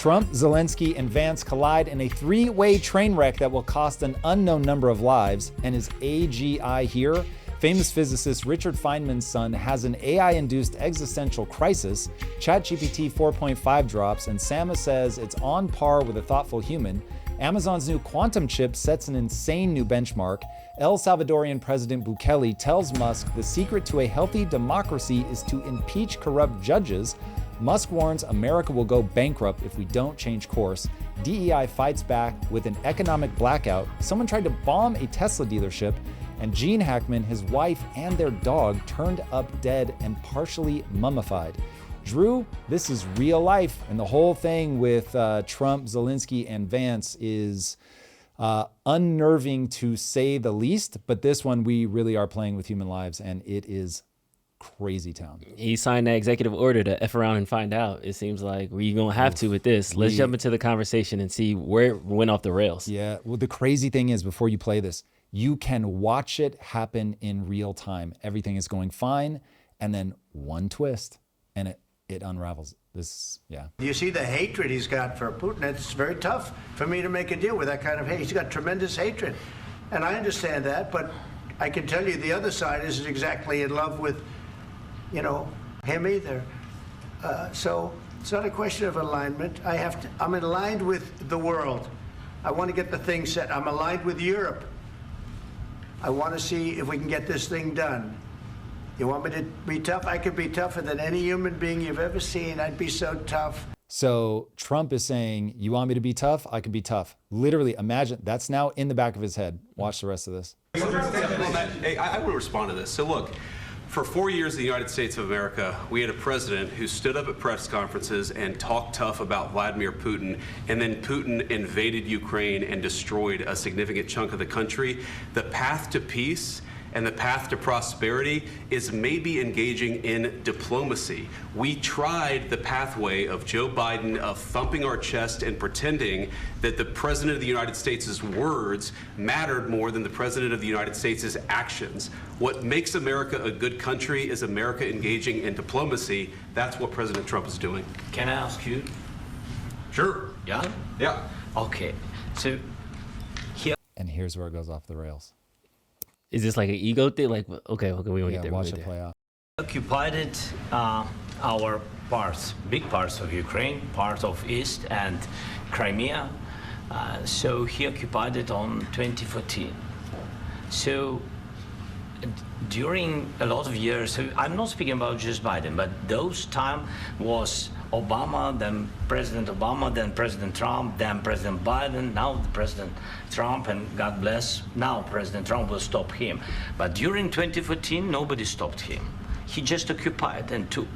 Trump, Zelenskyy, and Vance collide in a three-way train wreck that will cost an unknown number of lives. And is AGI here? Famous physicist Richard Feynman's son has an AI-induced existential crisis. ChatGPT 4.5 drops, and Sama says it's on par with a thoughtful human. Amazon's new quantum chip sets an insane new benchmark. El Salvadorian President Bukele tells Musk the secret to a healthy democracy is to impeach corrupt judges. Musk warns America will go bankrupt if we don't change course. DEI fights back with an economic blackout. Someone tried to bomb a Tesla dealership. And Gene Hackman, his wife, and their dog turned up dead and partially mummified. Drew, this is real life. And the whole thing with Trump, Zelenskyy, and Vance is unnerving to say the least. But this one, we really are playing with human lives, and it is crazy town. He signed that executive order to F around and find out. It seems like we're going to have to with this. Let's jump into the conversation and see where it went off the rails. Yeah, well, the crazy thing is, before you play this, you can watch it happen in real time. Everything is going fine, and then one twist, and it unravels. This, yeah. You see the hatred he's got for Putin. It's very tough for me to make a deal with that kind of hate. He's got tremendous hatred, and I understand that, but I can tell you the other side isn't exactly in love with, him either. So it's not a question of alignment. I'm aligned with the world. I want to get the thing set. I'm aligned with Europe. I want to see if we can get this thing done. You want me to be tough? I could be tougher than any human being you've ever seen. I'd be so tough. So Trump is saying, you want me to be tough? I can be tough. Literally, imagine, that's now in the back of his head. Watch the rest of this. Hey, I will respond to this. So look, for 4 years in the United States of America, we had a president who stood up at press conferences and talked tough about Vladimir Putin, and then Putin invaded Ukraine and destroyed a significant chunk of the country. The path to peace and the path to prosperity is maybe engaging in diplomacy. We tried the pathway of Joe Biden of thumping our chest and pretending that the President of the United States' words mattered more than the President of the United States' actions. What makes America a good country is America engaging in diplomacy. That's what President Trump is doing. Can I ask you? Sure. Yeah? Yeah. Okay. So here. And here's where it goes off the rails. Is this like an ego thing? Like, okay, we won't get there. Watch it play out. Occupied our parts, big parts of Ukraine, part of East and Crimea. So he occupied it on 2014. So during a lot of years, so I'm not speaking about just Biden, but those time was Obama, then President Obama, then President Trump, then President Biden, now President Trump, and God bless, now President Trump will stop him. But during 2014, nobody stopped him. He just occupied and took.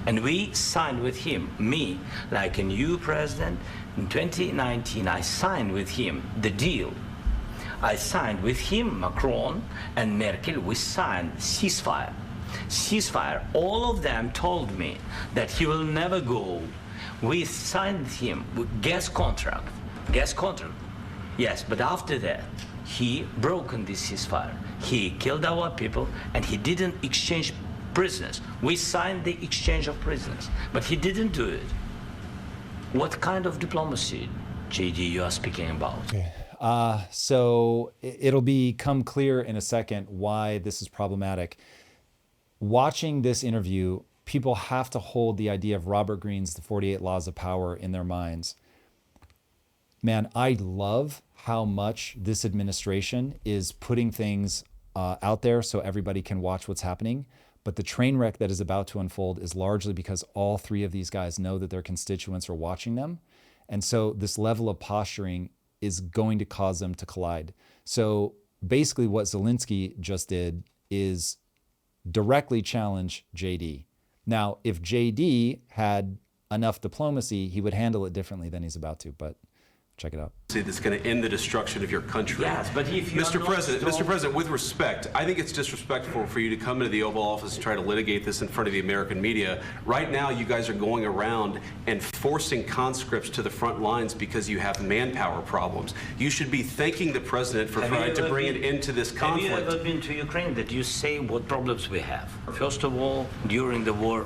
And we signed with him, me, like a new president. In 2019, I signed with him the deal. I signed with him, Macron and Merkel, we signed ceasefire. Ceasefire, all of them told me that he will never go. We signed him with gas contract. Yes, but after that, he broken this ceasefire. He killed our people and he didn't exchange prisoners. We signed the exchange of prisoners, but he didn't do it. What kind of diplomacy, JD, you are speaking about? Okay. So it'll become clear in a second why this is problematic. Watching this interview, people have to hold the idea of Robert Greene's The 48 Laws of Power in their minds. Man, I love how much this administration is putting things out there so everybody can watch what's happening. But the train wreck that is about to unfold is largely because all three of these guys know that their constituents are watching them. And so this level of posturing is going to cause them to collide. So basically what Zelenskyy just did is directly challenge JD. Now, if JD had enough diplomacy, he would handle it differently than he's about to, but check it out. That's going to end the destruction of your country. Yes, but if you Mr. President, with respect, I think it's disrespectful for you to come into the Oval Office and try to litigate this in front of the American media. Right now, you guys are going around and forcing conscripts to the front lines because you have manpower problems. You should be thanking the president for trying to bring an end to this conflict. Have you ever been to Ukraine that you say what problems we have? First of all, during the war,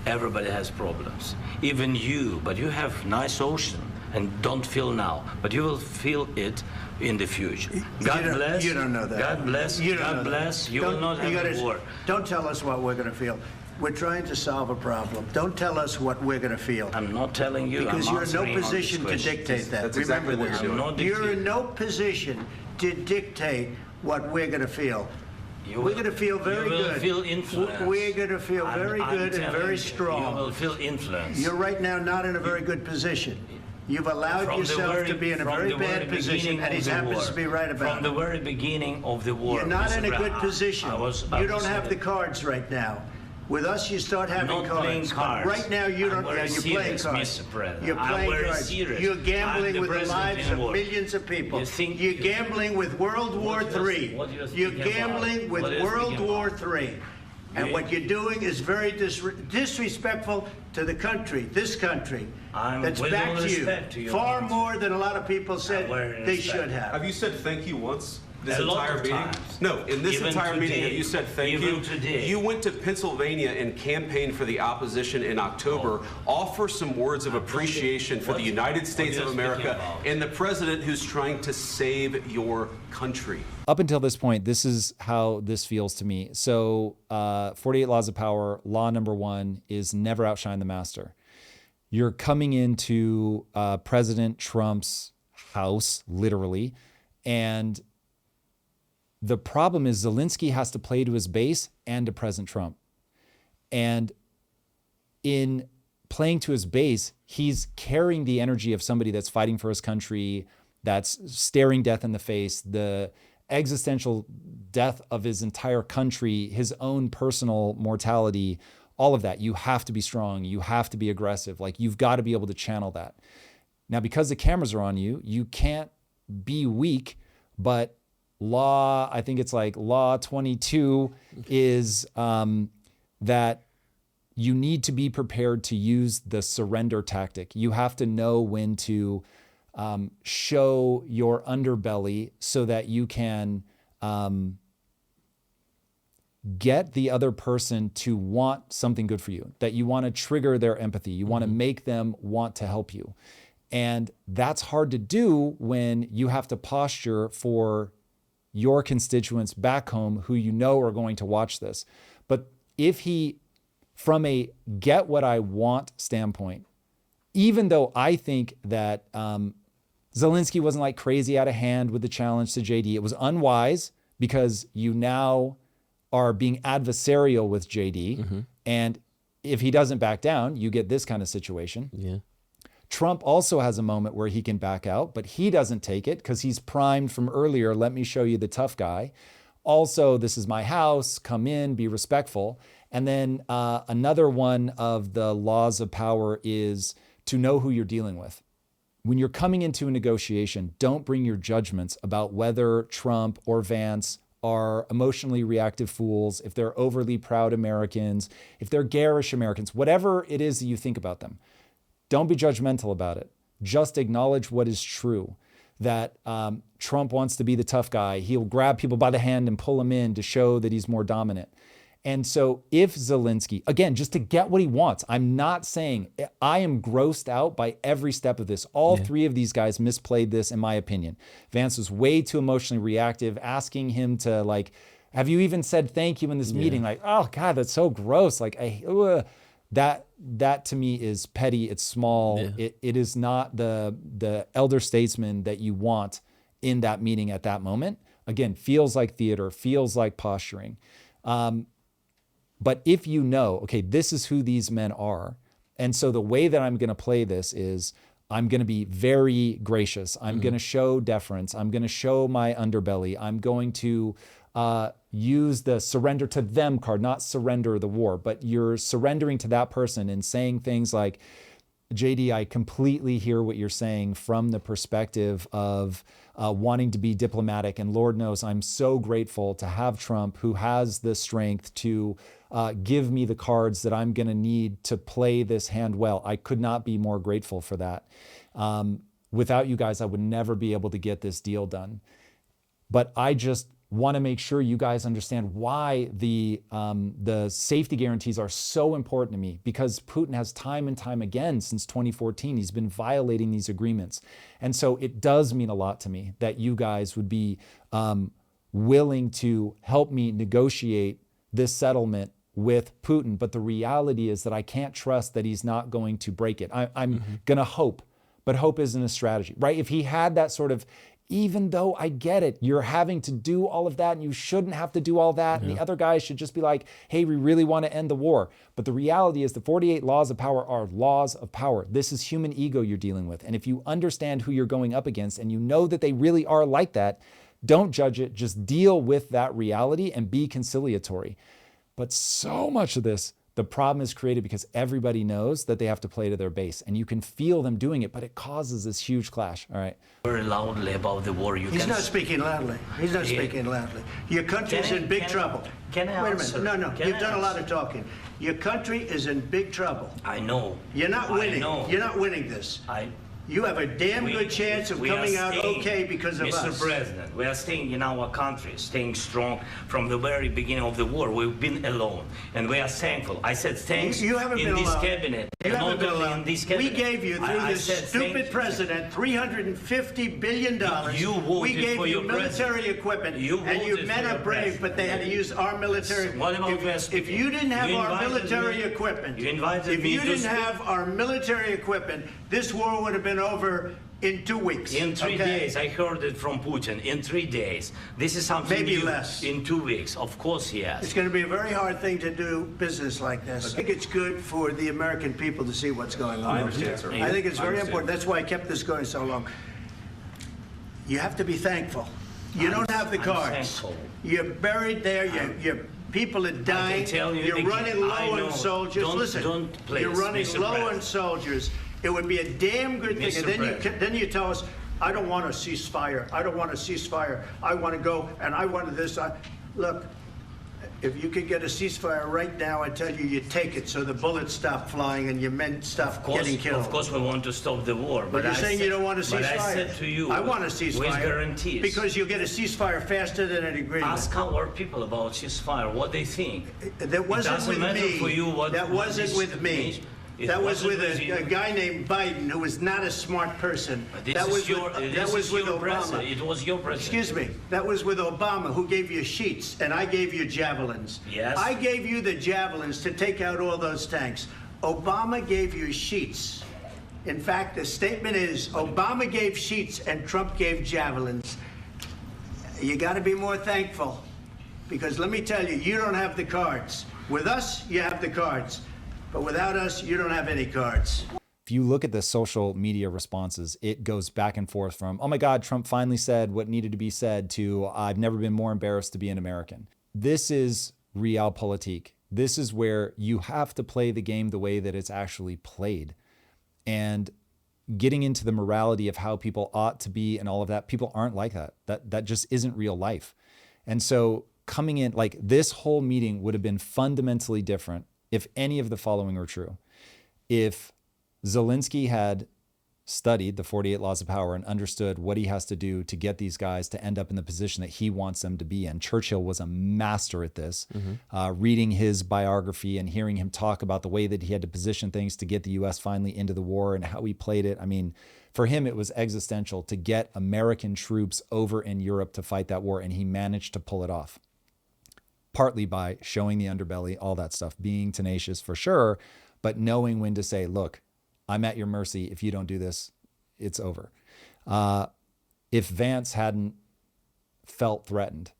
Everybody has problems, even you, but you have nice ocean and don't feel now, but you will feel it in the future. God bless. You don't know that. God bless. God bless. You will not have a war. Don't tell us what we're going to feel. We're trying to solve a problem. Don't tell us what we're going to feel. I'm not telling you. Because I'm you're in no answering on position to this question. dictate that. That's Remember exactly what this. you're doing. You're in no position to dictate what we're going to feel. We're going to feel very good. You will feel influence. We're going to feel very good and very strong. You will feel influence. You're right now not in a very good position. You've allowed yourself to be in a very bad position, and he happens to be right about it. From the very beginning of the war. You're not Mr. in a good Brown, position. You don't have the cards right now. With us, you start having not cards. playing cards. Right now, you don't. I'm very You're playing serious, cards. Mr. President. You're I'm playing very cards. serious. You're gambling I'm with the president lives in of war. millions of people. You're Gambling with World War III. You're gambling with World War III. And what you're doing is very disrespectful to the country, this country, that's back to you, far more than a lot of people said they should have. Have you said thank you once? This A lot entire of meeting? times. No, in this Even entire meeting, today. have you said thank Even you? today. You went to Pennsylvania and campaigned for the opposition in October. Offer some words of appreciation for the United States of America and the president who's trying to save your country. Up until this point, this is how this feels to me. So 48 Laws of Power, law number 1 is never outshine the master. You're coming into President Trump's house, literally, and the problem is Zelenskyy has to play to his base and to President Trump. And in playing to his base, he's carrying the energy of somebody that's fighting for his country, that's staring death in the face, the existential death of his entire country, his own personal mortality, all of that. You have to be strong. You have to be aggressive. Like, you've got to be able to channel that. Now, because the cameras are on you, you can't be weak, but I think it's like law 22 is that you need to be prepared to use the surrender tactic. You have to know when to show your underbelly so that you can get the other person to want something good for you, that you want to trigger their empathy. You want to make them want to help you. And that's hard to do when you have to posture for your constituents back home who you know are going to watch this. But if he, from a get what I want standpoint, even though I think that Zelenskyy wasn't like crazy out of hand with the challenge to JD, it was unwise because you now are being adversarial with JD. And if he doesn't back down, you get this kind of situation. Yeah. Trump also has a moment where he can back out, but he doesn't take it because he's primed from earlier. Let me show you the tough guy. Also, this is my house. Come in, be respectful. And then another one of the laws of power is to know who you're dealing with. When you're coming into a negotiation, don't bring your judgments about whether Trump or Vance are emotionally reactive fools, if they're overly proud Americans, if they're garish Americans, whatever it is that you think about them. Don't be judgmental about it. Just acknowledge what is true, that Trump wants to be the tough guy. He'll grab people by the hand and pull them in to show that he's more dominant. And so if Zelenskyy, again, just to get what he wants, I'm not saying, I am grossed out by every step of this. All three of these guys misplayed this, in my opinion. Vance was way too emotionally reactive, asking him to like, have you even said thank you in this meeting? Like, oh God, that's so gross. Like, that to me is petty. It's small. It is not the elder statesman that you want in that meeting at that moment. Again, feels like theater, feels like posturing. But if you know, okay, this is who these men are, and so the way that I'm going to play this is I'm going to be very gracious. I'm going to show deference. I'm going to show my underbelly. I'm going to use the surrender to them card, not surrender the war, but you're surrendering to that person and saying things like, JD, I completely hear what you're saying from the perspective of wanting to be diplomatic. And Lord knows I'm so grateful to have Trump, who has the strength to give me the cards that I'm going to need to play this hand well. I could not be more grateful for that. Without you guys, I would never be able to get this deal done. But I just want to make sure you guys understand why the safety guarantees are so important to me, because Putin has time and time again since 2014, he's been violating these agreements. And so it does mean a lot to me that you guys would be willing to help me negotiate this settlement with Putin. But the reality is that I can't trust that he's not going to break it. I'm going to hope, but hope isn't a strategy, right? If he had that sort of, even though I get it, you're having to do all of that and you shouldn't have to do all that. And the other guys should just be like, hey, we really want to end the war. But the reality is the 48 laws of power are laws of power. This is human ego you're dealing with. And if you understand who you're going up against and you know that they really are like that, don't judge it, just deal with that reality and be conciliatory. But so much of this, the problem is created because everybody knows that they have to play to their base, and you can feel them doing it, but it causes this huge clash. All right. Very loudly about the war. He's not speaking loudly. He's not speaking loudly. Your country is in big trouble. Can I Wait a answer? minute. No. You've done a lot of talking. Your country is in big trouble. I know. You're not winning. I know. You're not winning this. You have a damn good chance of coming out okay because of us. Mr. President, we are staying in our country, staying strong from the very beginning of the war. We've been alone, and we are thankful. I said thanks you haven't in been this alone. cabinet. You haven't been not only alone. in this cabinet. We gave you, through this stupid president, $350 billion. You voted we gave for you your military president. equipment, You and you voted men for are your brave, president. but they had to use our military. What about If you didn't have our military equipment, you invited if me you to didn't speak. have our military equipment, this war would have been over in 2 weeks. In 3 days, I heard it from Putin. In 3 days, this is something Maybe new. less. In 2 weeks, of course, yes. It's going to be a very hard thing to do business like this. I think it's good for the American people to see what's going on. I understand, sir. I think it's very understand. important. That's why I kept this going so long. You have to be thankful. You don't have the I'm cards. thankful. You're buried there. Your people are dying. tell you You're again, running low I know. on soldiers. Listen, Please, you're running Mr. low on President. soldiers. It would be a damn good thing. Mr. And then you tell us, I don't want a ceasefire. I don't want a ceasefire. I want to go, and I want this. Look, if you could get a ceasefire right now, I tell you, you take it so the bullets stop flying and your men stop getting killed. Of course, we want to stop the war. But you're saying you don't want a ceasefire. But I said to you, I want a ceasefire. with guarantees. Because you'll get a ceasefire faster than an agreement. Ask our people about ceasefire, what they think. That wasn't doesn't with matter me. for you what- That what wasn't this with me. means. It That was with wasn't with a you. guy named Biden, who was not a smart person. That was with Obama. It was your president. Excuse me. That was with Obama, who gave you sheets, and I gave you javelins. Yes. I gave you the javelins to take out all those tanks. Obama gave you sheets. In fact, the statement is Obama gave sheets and Trump gave javelins. You got to be more thankful, because let me tell you, you don't have the cards. With us, you have the cards. But without us, you don't have any cards. If you look at the social media responses, it goes back and forth from, oh my God, Trump finally said what needed to be said, to I've never been more embarrassed to be an American. This is realpolitik. This is where you have to play the game the way that it's actually played. And getting into the morality of how people ought to be and all of that, people aren't like that. That just isn't real life. And so coming in, like, this whole meeting would have been fundamentally different if any of the following were true. If Zelenskyy had studied the 48 laws of power and understood what he has to do to get these guys to end up in the position that he wants them to be in. Churchill was a master at this. Reading his biography and hearing him talk about the way that he had to position things to get the US finally into the war and how he played it. I mean, for him, it was existential to get American troops over in Europe to fight that war, and he managed to pull it off. Partly by showing the underbelly, all that stuff, being tenacious for sure, but knowing when to say, look, I'm at your mercy. If you don't do this, it's over. If Vance hadn't felt threatened,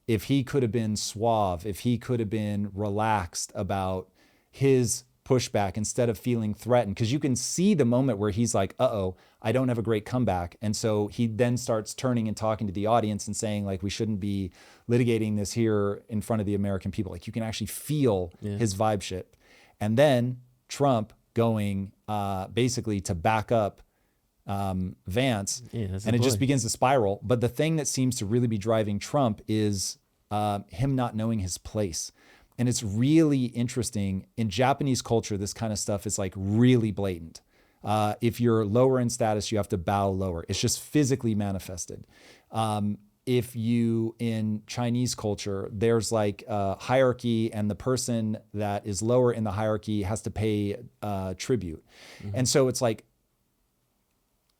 if he could have been suave, if he could have been relaxed about his pushback instead of feeling threatened, because you can see the moment where he's like, uh-oh, I don't have a great comeback. And so he then starts turning and talking to the audience and saying, like, we shouldn't be litigating this here in front of the American people. Like, you can actually feel his vibe shift. And then Trump going basically to back up Vance, and it just begins to spiral. But the thing that seems to really be driving Trump is him not knowing his place. And it's really interesting. In Japanese culture, this kind of stuff is like really blatant. If you're lower in status, you have to bow lower. It's just physically manifested. if you, in Chinese culture, there's like a hierarchy, and the person that is lower in the hierarchy has to pay tribute. And so it's like,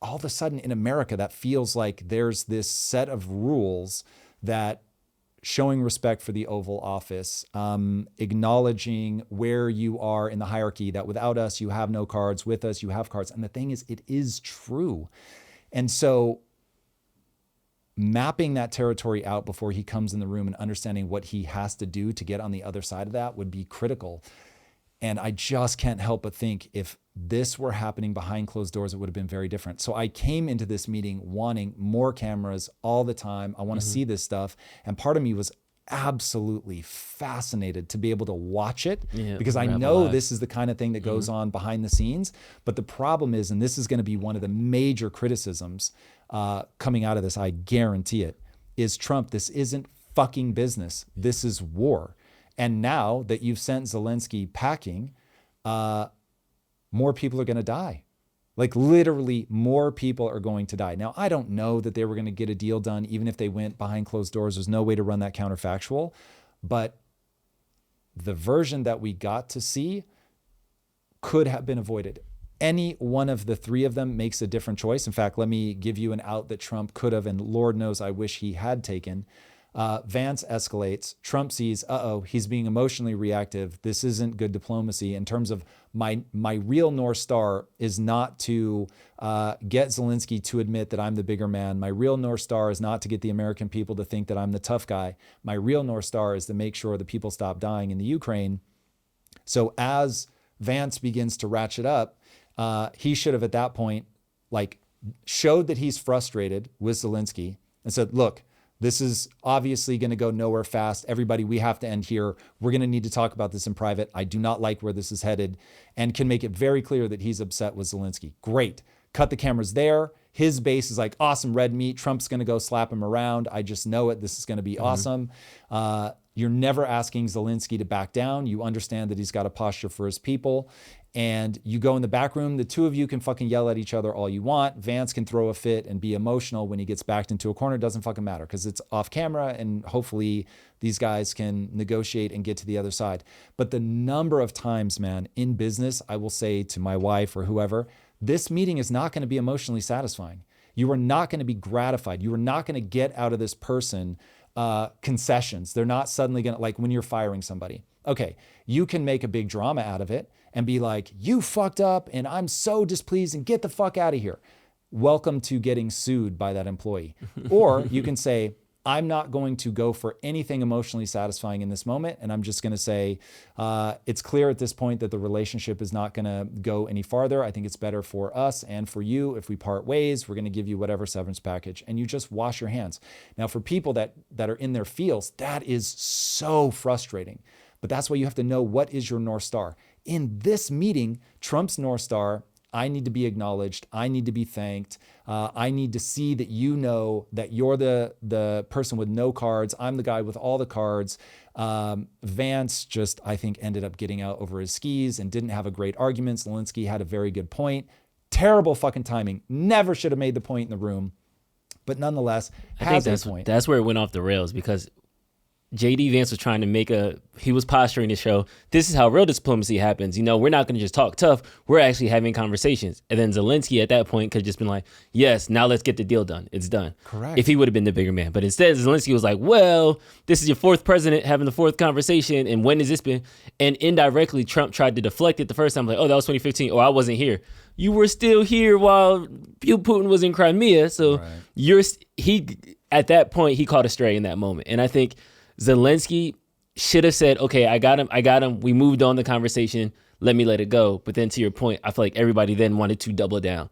all of a sudden in America, that feels like there's this set of rules that showing respect for the Oval Office, acknowledging where you are in the hierarchy, that without us, you have no cards, with us, you have cards. And the thing is, it is true. And so mapping that territory out before he comes in the room and understanding what he has to do to get on the other side of that would be critical. And I just can't help but think if this were happening behind closed doors, it would have been very different. So I came into this meeting wanting more cameras all the time. I want to see this stuff. And part of me was absolutely fascinated to be able to watch it, because I know this is the kind of thing that goes on behind the scenes. But the problem is, and this is going to be one of the major criticisms coming out of this, I guarantee it, is Trump, this isn't fucking business. This is war. And now that you've sent Zelenskyy packing, more people are going to die. Like literally more people are going to die. Now, I don't know that they were going to get a deal done, even if they went behind closed doors. There's no way to run that counterfactual. But the version that we got to see could have been avoided. Any one of the three of them makes a different choice. In fact, let me give you an out that Trump could have, and Lord knows I wish he had taken. Vance escalates. Trump sees, he's being emotionally reactive. This isn't good diplomacy. In terms of my real North Star is not to get Zelenskyy to admit that I'm the bigger man. My real North Star is not to get the American people to think that I'm the tough guy. My real North Star is to make sure the people stop dying in the Ukraine. So as Vance begins to ratchet up, he should have at that point showed that he's frustrated with Zelenskyy and said, look, this is obviously going to go nowhere fast. Everybody, we have to end here. We're going to need to talk about this in private. I do not like where this is headed, and can make it very clear that he's upset with Zelenskyy. Great. Cut the cameras there. His base is like, awesome, red meat. Trump's going to go slap him around. I just know it. This is going to be awesome. You're never asking Zelenskyy to back down. You understand that he's got a posture for his people. And you go in the back room, the two of you can fucking yell at each other all you want. Vance can throw a fit and be emotional when he gets backed into a corner. It doesn't fucking matter because it's off camera, and hopefully these guys can negotiate and get to the other side. But the number of times, man, in business, I will say to my wife or whoever, this meeting is not going to be emotionally satisfying. You are not going to be gratified. You are not going to get out of this person concessions. They're not suddenly going to, like when you're firing somebody. Okay, you can make a big drama out of it and be like, you fucked up and I'm so displeased and get the fuck out of here. Welcome to getting sued by that employee. Or you can say, I'm not going to go for anything emotionally satisfying in this moment. And I'm just going to say, it's clear at this point that the relationship is not going to go any farther. I think it's better for us and for you if we part ways. We're going to give you whatever severance package, and you just wash your hands. Now, for people that are in their fields, that is so frustrating. But that's why you have to know, what is your North Star? In this meeting, Trump's North Star, I need to be acknowledged. I need to be thanked. I need to see that you know that you're the person with no cards. I'm the guy with all the cards. Vance just, I think, ended up getting out over his skis and didn't have a great argument. Zelenskyy had a very good point. Terrible fucking timing. Never should have made the point in the room. But nonetheless, has a point. That's where it went off the rails, because JD Vance was trying to he was posturing to show, this is how real diplomacy happens. You know, we're not going to just talk tough. We're actually having conversations. And then Zelenskyy at that point could have just been like, yes, now let's get the deal done. It's done. Correct. If he would have been the bigger man. But instead, Zelenskyy was like, well, this is your fourth president having the fourth conversation. And when has this been? And indirectly, Trump tried to deflect it the first time. Like, oh, that was 2015. Oh, I wasn't here. You were still here while Putin was in Crimea. So at that point, he caught a stray in that moment. And I think Zelenskyy should have said, okay, I got him. We moved on the conversation. Let me let it go. But then to your point, I feel like everybody then wanted to double down.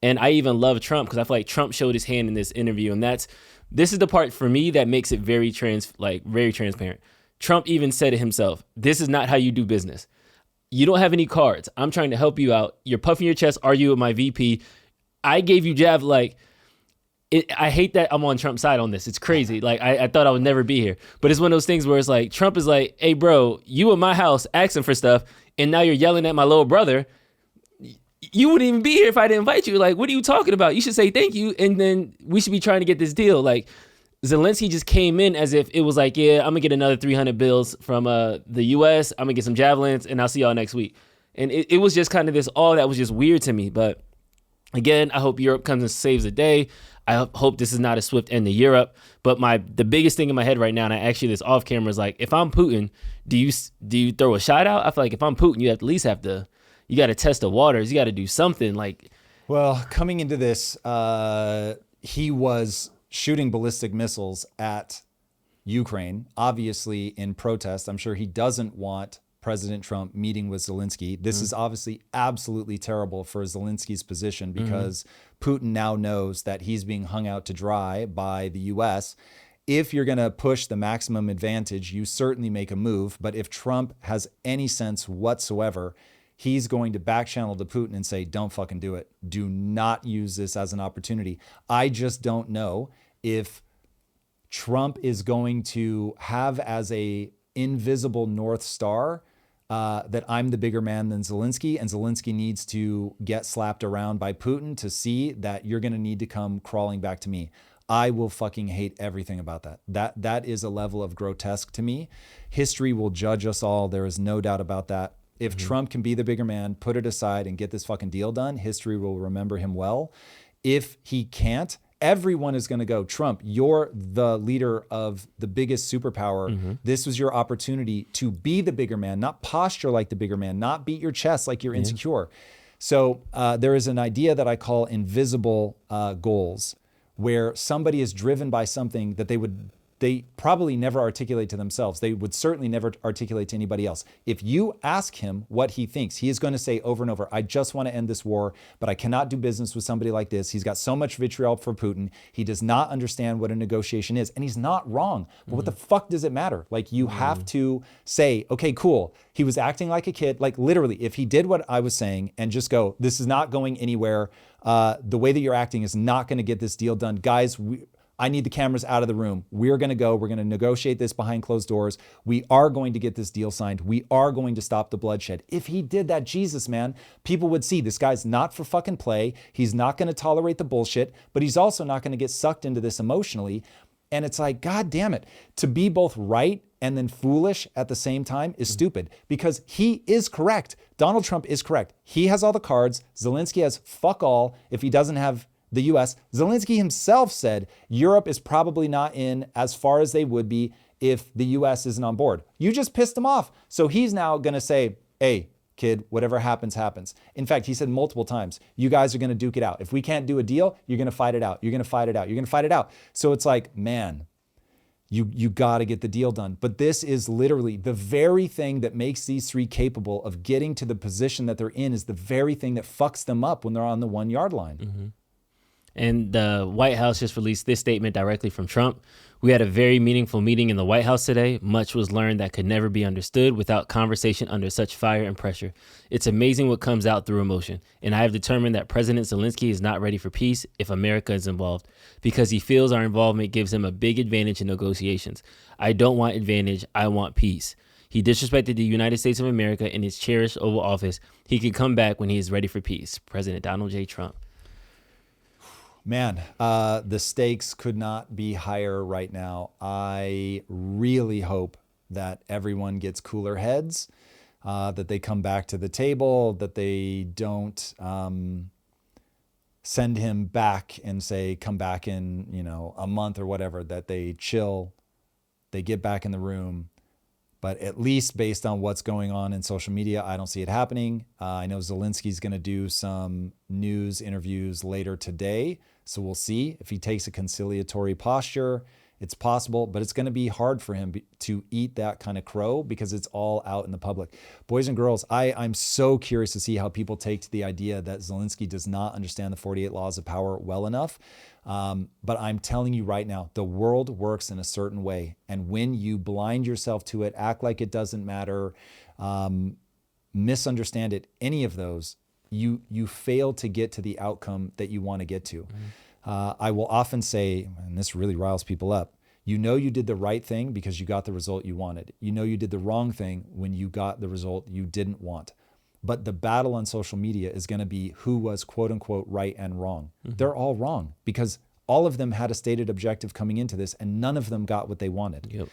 And I even love Trump because I feel like Trump showed his hand in this interview. And this is the part for me that makes it very transparent. Trump even said it himself. This is not how you do business. You don't have any cards. I'm trying to help you out. You're puffing your chest, arguing with my VP. I gave you jab, I hate that I'm on Trump's side on this. It's crazy. I thought I would never be here. But it's one of those things where it's like, Trump is like, hey, bro, you in my house asking for stuff, and now you're yelling at my little brother. You wouldn't even be here if I didn't invite you. Like, what are you talking about? You should say thank you, and then we should be trying to get this deal. Like, Zelenskyy just came in as if it was like, yeah, I'm gonna get another 300 bills from the U.S. I'm gonna get some javelins, and I'll see y'all next week. And it was just kind of this all that was just weird to me. But again, I hope Europe comes and saves the day. I hope this is not a swift end to Europe. But the biggest thing in my head right now, and I actually this off camera, is like, if I'm Putin, do you throw a shot out? I feel like if I'm Putin, you at least have to, you got to test the waters. You got to do something like. Well, coming into this, he was shooting ballistic missiles at Ukraine, obviously in protest. I'm sure he doesn't want President Trump meeting with Zelenskyy. This is obviously absolutely terrible for Zelensky's position because Putin now knows that he's being hung out to dry by the US. If you're going to push the maximum advantage, you certainly make a move. But if Trump has any sense whatsoever, he's going to back channel to Putin and say, don't fucking do it. Do not use this as an opportunity. I just don't know if Trump is going to have as a invisible North Star that I'm the bigger man than Zelenskyy, and Zelenskyy needs to get slapped around by Putin to see that you're going to need to come crawling back to me. I will fucking hate everything about that. That is a level of grotesque to me. History will judge us all. There is no doubt about that. If Trump can be the bigger man, put it aside and get this fucking deal done, history will remember him well. If he can't, everyone is going to go, Trump, you're the leader of the biggest superpower. This was your opportunity to be the bigger man, not posture like the bigger man, not beat your chest like you're insecure. So there is an idea that I call invisible goals, where somebody is driven by something that they probably never articulate to themselves. They would certainly never articulate to anybody else. If you ask him what he thinks, he is going to say over and over, I just want to end this war, but I cannot do business with somebody like this. He's got so much vitriol for Putin. He does not understand what a negotiation is. And he's not wrong. But what the fuck does it matter? Like, you have to say, okay, cool. He was acting like a kid. Like, literally, if he did what I was saying and just go, this is not going anywhere. The way that you're acting is not going to get this deal done. Guys, I need the cameras out of the room. We're going to negotiate this behind closed doors. We are going to get this deal signed. We are going to stop the bloodshed. If he did that, Jesus, man, people would see this guy's not for fucking play. He's not going to tolerate the bullshit, but he's also not going to get sucked into this emotionally. And it's like, God damn it, to be both right and then foolish at the same time is stupid, because he is correct. Donald Trump is correct. He has all the cards. Zelenskyy has fuck all if he doesn't have the US. Zelenskyy himself said Europe is probably not in as far as they would be if the US isn't on board. You just pissed him off. So he's now going to say, hey, kid, whatever happens, happens. In fact, he said multiple times, you guys are going to duke it out. If we can't do a deal, you're going to fight it out. You're going to fight it out. You're going to fight it out. So it's like, man, you got to get the deal done. But this is literally the very thing that makes these three capable of getting to the position that they're in, is the very thing that fucks them up when they're on the 1 yard line. And the White House just released this statement directly from Trump. We had a very meaningful meeting in the White House today. Much was learned that could never be understood without conversation under such fire and pressure. It's amazing what comes out through emotion. And I have determined that President Zelenskyy is not ready for peace if America is involved, because he feels our involvement gives him a big advantage in negotiations. I don't want advantage. I want peace. He disrespected the United States of America in his cherished Oval Office. He can come back when he is ready for peace. President Donald J. Trump. Man, the stakes could not be higher right now. I really hope that everyone gets cooler heads, that they come back to the table, that they don't send him back and say, come back in, a month or whatever, that they chill, they get back in the room. But at least based on what's going on in social media, I don't see it happening. I know Zelensky's going to do some news interviews later today. So we'll see if he takes a conciliatory posture. It's possible, but it's going to be hard for him to eat that kind of crow because it's all out in the public. Boys and girls, I'm so curious to see how people take to the idea that Zelenskyy does not understand the 48 laws of power well enough. But I'm telling you right now, the world works in a certain way. And when you blind yourself to it, act like it doesn't matter, misunderstand it, any of those, you fail to get to the outcome that you want to get to. I will often say, and this really riles people up, you did the right thing because you got the result you wanted. You did the wrong thing when you got the result you didn't want. But the battle on social media is going to be who was quote unquote right and wrong. They're all wrong because all of them had a stated objective coming into this, and none of them got what they wanted. Yep.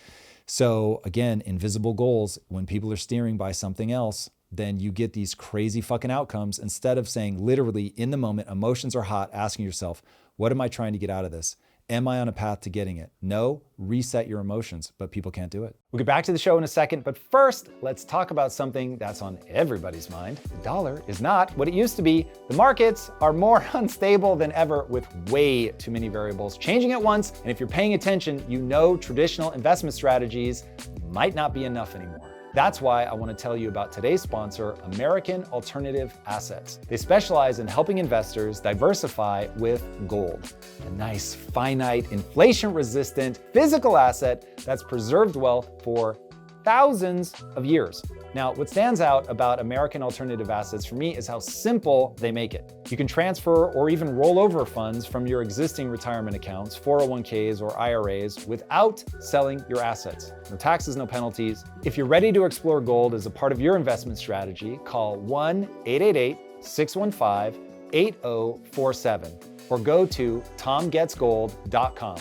So again, invisible goals, when people are steering by something else, then you get these crazy fucking outcomes instead of saying literally in the moment, emotions are hot, asking yourself, what am I trying to get out of this? Am I on a path to getting it? No, reset your emotions, but people can't do it. We'll get back to the show in a second, but first, let's talk about something that's on everybody's mind. The dollar is not what it used to be. The markets are more unstable than ever with way too many variables changing at once. And if you're paying attention, you know traditional investment strategies might not be enough anymore. That's why I want to tell you about today's sponsor, American Alternative Assets. They specialize in helping investors diversify with gold, a nice, finite, inflation-resistant physical asset that's preserved well for thousands of years. Now, what stands out about American Alternative Assets for me is how simple they make it. You can transfer or even roll over funds from your existing retirement accounts, 401ks or IRAs, without selling your assets. No taxes, no penalties. If you're ready to explore gold as a part of your investment strategy, call 1-888-615-8047 or go to tomgetsgold.com.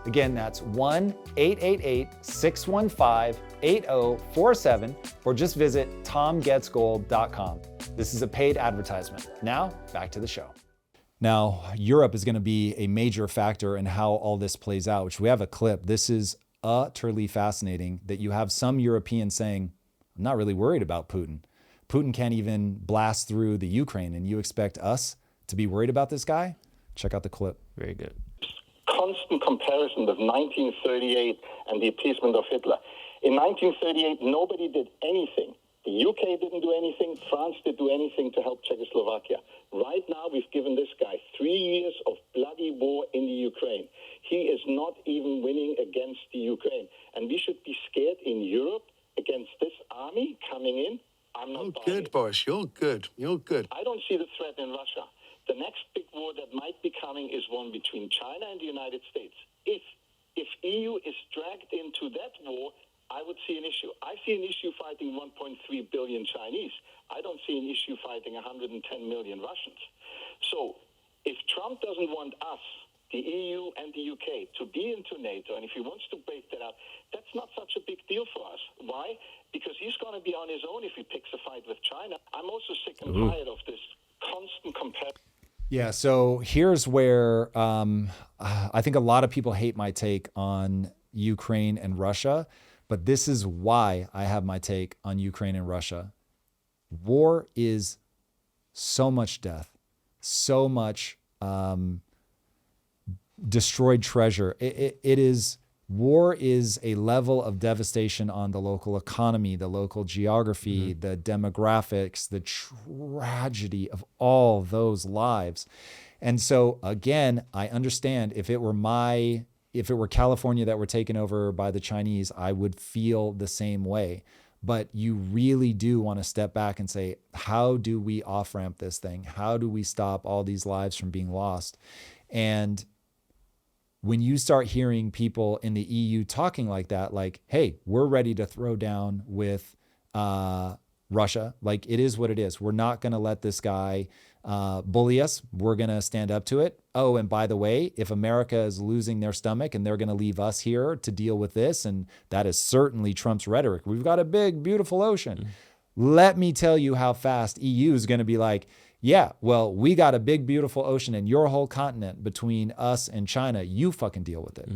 Again, that's 1-888-615-8047 or just visit tomgetsgold.com. This is a paid advertisement. Now, back to the show. Now, Europe is going to be a major factor in how all this plays out, which we have a clip. This is utterly fascinating that you have some Europeans saying, I'm not really worried about Putin. Putin can't even blast through the Ukraine, and you expect us to be worried about this guy? Check out the clip. Very good. Constant comparison with 1938 and the appeasement of Hitler. In 1938, nobody did anything. The UK didn't do anything. France didn't do anything to help Czechoslovakia. Right now, we've given this guy 3 years of bloody war in the Ukraine. He is not even winning against the Ukraine. And we should be scared in Europe against this army coming in. I'm not buying good, it. Boris. You're good. You're good. I don't see the threat in Russia. The next big war that might be coming is one between China and the United States. If EU is dragged into that war, I would see an issue. I see an issue fighting 1.3 billion Chinese. I don't see an issue fighting 110 million Russians. So if Trump doesn't want us, the EU and the UK, to be into NATO, and if he wants to break that up, that's not such a big deal for us. Why? Because he's going to be on his own if he picks a fight with China. I'm also sick and tired of this constant comparison. Yeah, so here's where I think a lot of people hate my take on Ukraine and Russia, but this is why I have my take on Ukraine and Russia. War is so much death, so much destroyed treasure. War is a level of devastation on the local economy, the local geography, the demographics, the tragedy of all those lives. And so again, I understand if it were California that were taken over by the Chinese, I would feel the same way. But you really do want to step back and say, how do we off-ramp this thing? How do we stop all these lives from being lost? And when you start hearing people in the EU talking like that, like, hey, we're ready to throw down with Russia. Like, it is what it is. We're not going to let this guy bully us. We're going to stand up to it. Oh, and by the way, if America is losing their stomach and they're going to leave us here to deal with this, and that is certainly Trump's rhetoric. We've got a big, beautiful ocean. Let me tell you how fast EU is going to be like, yeah, well, we got a big, beautiful ocean and your whole continent between us and China. You fucking deal with it.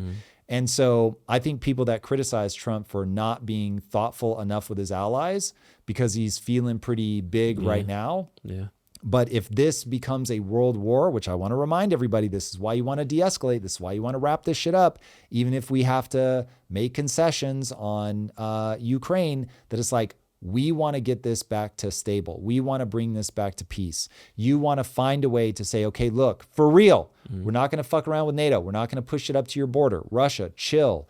And so I think people that criticize Trump for not being thoughtful enough with his allies because he's feeling pretty big right now. Yeah. But if this becomes a world war, which I want to remind everybody, this is why you want to de-escalate. This is why you want to wrap this shit up. Even if we have to make concessions on Ukraine, that it's like, we want to get this back to stable. We want to bring this back to peace. You want to find a way to say, okay, look, for real, we're not going to fuck around with NATO. We're not going to push it up to your border. Russia, chill.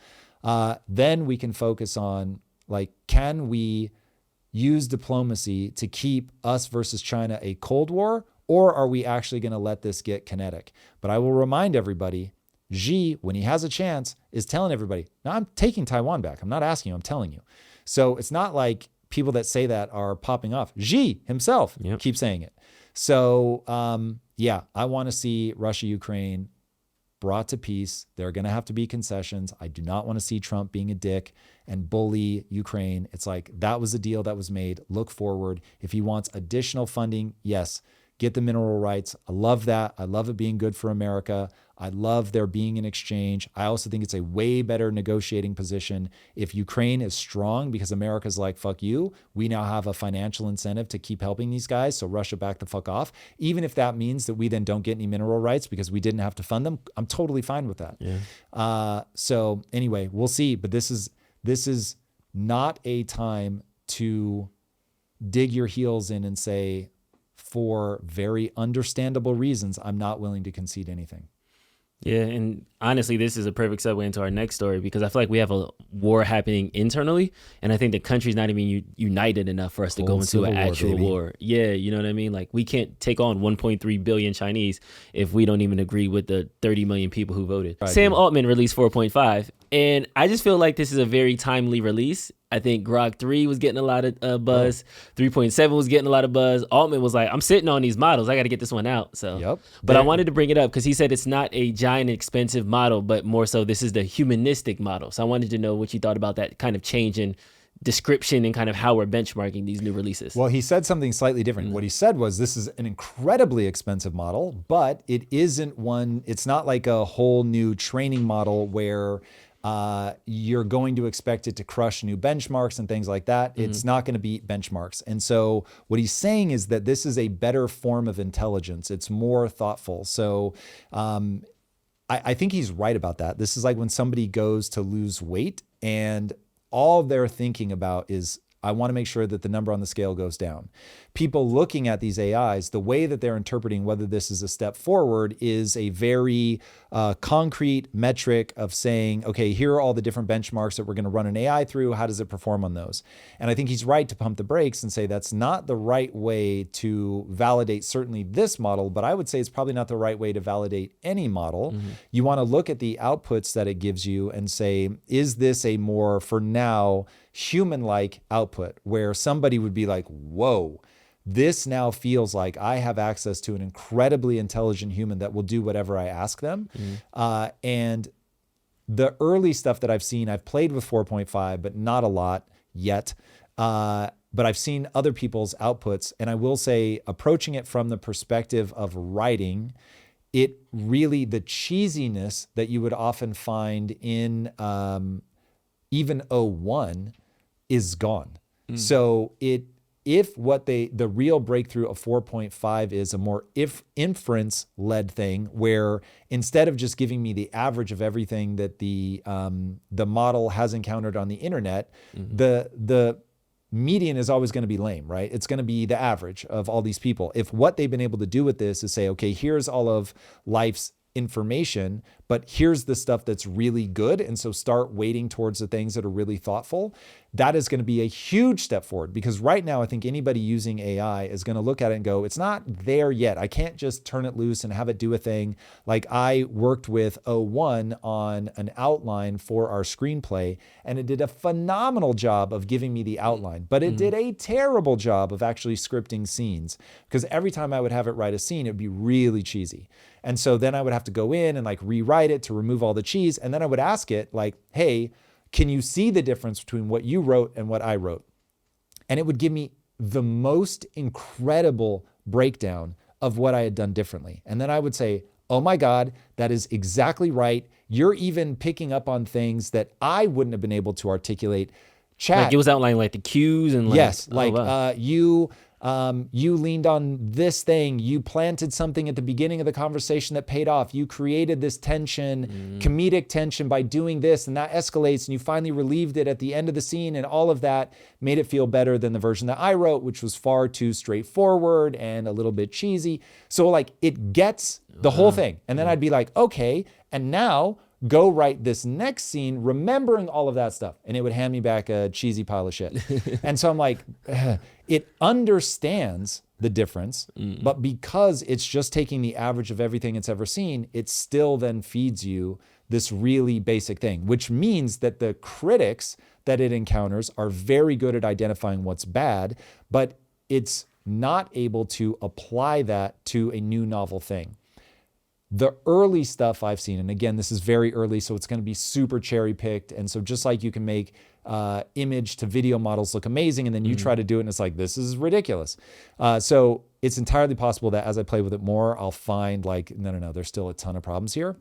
Then we can focus on, like, can we use diplomacy to keep us versus China a Cold War, or are we actually going to let this get kinetic? But I will remind everybody, Xi, when he has a chance, is telling everybody, no, I'm taking Taiwan back. I'm not asking you, I'm telling you. So it's not like people that say that are popping off. Xi himself keeps saying it. So yeah, I want to see Russia, Ukraine brought to peace. There are going to have to be concessions. I do not want to see Trump being a dick and bully Ukraine. It's like, that was a deal that was made. Look forward. If he wants additional funding, yes, get the mineral rights. I love that. I love it being good for America. I love there being an exchange. I also think it's a way better negotiating position if Ukraine is strong, because America's like, fuck you. We now have a financial incentive to keep helping these guys. So Russia back the fuck off. Even if that means that we then don't get any mineral rights because we didn't have to fund them, I'm totally fine with that. Yeah. So anyway, we'll see. But this is not a time to dig your heels in and say, for very understandable reasons, I'm not willing to concede anything. Yeah, and honestly, this is a perfect segue into our next story, because I feel like we have a war happening internally, and I think the country's not even united enough for us to go into an actual war. Yeah, you know what I mean? Like, we can't take on 1.3 billion Chinese if we don't even agree with the 30 million people who voted. Sam Altman released 4.5, and I just feel like this is a very timely release. I think Grok 3 was getting a lot of buzz. 3.7 was getting a lot of buzz. Altman was like, I'm sitting on these models. I got to get this one out. So, But I wanted to bring it up because he said it's not a giant expensive model, but more so this is the humanistic model. So I wanted to know what you thought about that kind of change in description and kind of how we're benchmarking these new releases. Well, he said something slightly different. What he said was, this is an incredibly expensive model, but it isn't one, it's not like a whole new training model where you're going to expect it to crush new benchmarks and things like that. It's not going to beat benchmarks. And so what he's saying is that this is a better form of intelligence. It's more thoughtful. So I think he's right about that. This is like when somebody goes to lose weight and all they're thinking about is, I want to make sure that the number on the scale goes down. People looking at these AIs, the way that they're interpreting whether this is a step forward is a very concrete metric of saying, okay, here are all the different benchmarks that we're going to run an AI through. How does it perform on those? And I think he's right to pump the brakes and say that's not the right way to validate certainly this model, but I would say it's probably not the right way to validate any model. You want to look at the outputs that it gives you and say, is this a more, for now, human-like output where somebody would be like, whoa, this now feels like I have access to an incredibly intelligent human that will do whatever I ask them. And the early stuff that I've seen, I've played with 4.5, but not a lot yet. But I've seen other people's outputs. And I will say, approaching it from the perspective of writing, it really, the cheesiness that you would often find in even O1 is gone. So if what the real breakthrough of 4.5 is a more inference-led thing, where instead of just giving me the average of everything that the model has encountered on the internet, the median is always going to be lame, right? It's going to be the average of all these people. If what they've been able to do with this is say, okay, here's all of life's information, but here's the stuff that's really good. And so start weighting towards the things that are really thoughtful. That is going to be a huge step forward, because right now, I think anybody using AI is going to look at it and go, it's not there yet. I can't just turn it loose and have it do a thing. Like, I worked with O1 on an outline for our screenplay, and it did a phenomenal job of giving me the outline, but it did a terrible job of actually scripting scenes, because every time I would have it write a scene, it would be really cheesy. And so then I would have to go in and like rewrite it to remove all the cheese. And then I would ask it like, hey, can you see the difference between what you wrote and what I wrote? And it would give me the most incredible breakdown of what I had done differently. And then I would say, oh my God, that is exactly right. You're even picking up on things that I wouldn't have been able to articulate. Chat. Like, it was outlining like the cues and like, yes, like you leaned on this thing, you planted something at the beginning of the conversation that paid off, you created this tension, comedic tension by doing this, and that escalates, and you finally relieved it at the end of the scene, and all of that made it feel better than the version that I wrote, which was far too straightforward and a little bit cheesy. So like, it gets the whole thing. And then I'd be like, okay, and now go write this next scene, remembering all of that stuff. And it would hand me back a cheesy pile of shit. And so I'm like, it understands the difference, but because it's just taking the average of everything it's ever seen, it still then feeds you this really basic thing, which means that the critics that it encounters are very good at identifying what's bad, but it's not able to apply that to a new novel thing. The early stuff I've seen, and again, this is very early, so it's going to be super cherry picked. And so just like you can make image to video models look amazing, and then you try to do it and it's like, this is ridiculous. So it's entirely possible that as I play with it more, I'll find like, no, there's still a ton of problems here.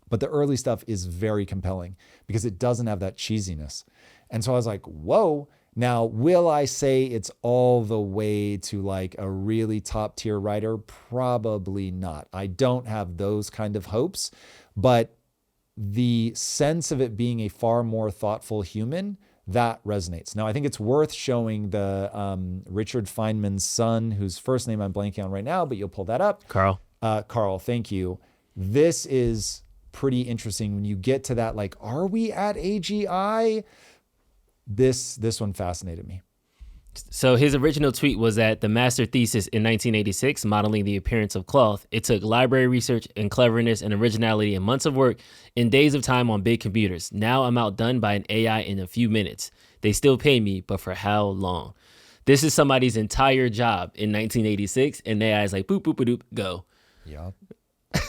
But the early stuff is very compelling because it doesn't have that cheesiness. And so I was like, whoa. Now, will I say it's all the way to like a really top tier writer? Probably not. I don't have those kind of hopes, but the sense of it being a far more thoughtful human, that resonates. Now, I think it's worth showing the Richard Feynman's son, whose first name I'm blanking on right now, but you'll pull that up. Carl. Carl, thank you. This is pretty interesting when you get to that, like, are we at AGI? This one fascinated me. So his original tweet was that the master thesis in 1986, modeling the appearance of cloth, it took library research and cleverness and originality and months of work and days of time on big computers. Now I'm outdone by an AI in a few minutes. They still pay me, but for how long? This is somebody's entire job in 1986, and AI is like, boop, boop, boop, boop, go. Yeah.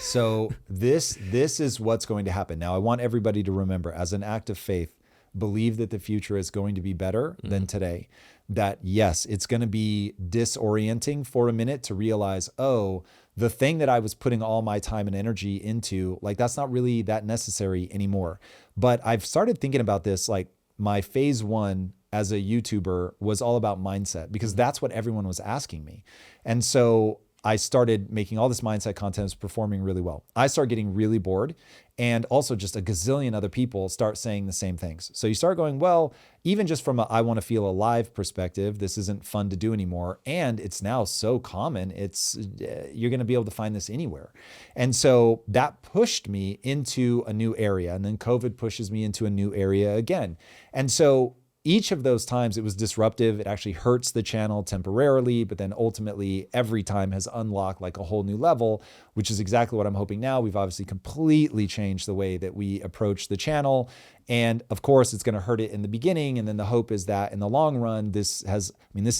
So this is what's going to happen. Now, I want everybody to remember, as an act of faith, believe that the future is going to be better than today. That yes, it's going to be disorienting for a minute to realize, oh, the thing that I was putting all my time and energy into, like, that's not really that necessary anymore. But I've started thinking about this, like my phase one as a YouTuber was all about mindset because that's what everyone was asking me. And so I started making all this mindset content, was performing really well. I started getting really bored, and also just a gazillion other people start saying the same things. So you start going, well, even just from a I want to feel alive perspective, this isn't fun to do anymore. And it's now so common, you're going to be able to find this anywhere. And so that pushed me into a new area. And then COVID pushes me into a new area again. And so each of those times it was disruptive. It actually hurts the channel temporarily, but then ultimately every time has unlocked like a whole new level, which is exactly what I'm hoping now. We've obviously completely changed the way that we approach the channel. And of course it's going to hurt it in the beginning. And then the hope is that in the long run, this has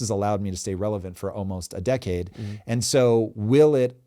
allowed me to stay relevant for almost a decade. And so will it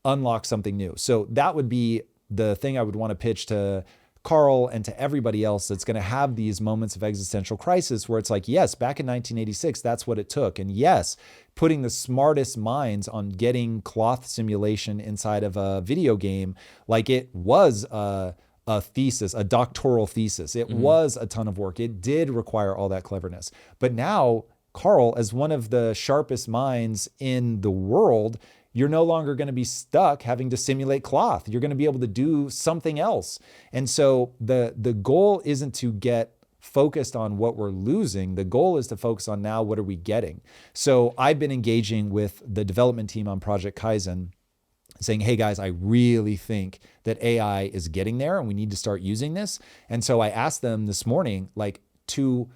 unlock something new? So that would be the thing I would want to pitch to Carl and to everybody else that's going to have these moments of existential crisis where it's like, yes, back in 1986, that's what it took. And yes, putting the smartest minds on getting cloth simulation inside of a video game, like it was a thesis, a doctoral thesis. It was a ton of work. It did require all that cleverness. But now, Carl, as one of the sharpest minds in the world, you're no longer going to be stuck having to simulate cloth. You're going to be able to do something else. And so the goal isn't to get focused on what we're losing. The goal is to focus on now, what are we getting? So I've been engaging with the development team on Project Kaizen, saying, hey guys, I really think that AI is getting there and we need to start using this. And so I asked them this morning, like, to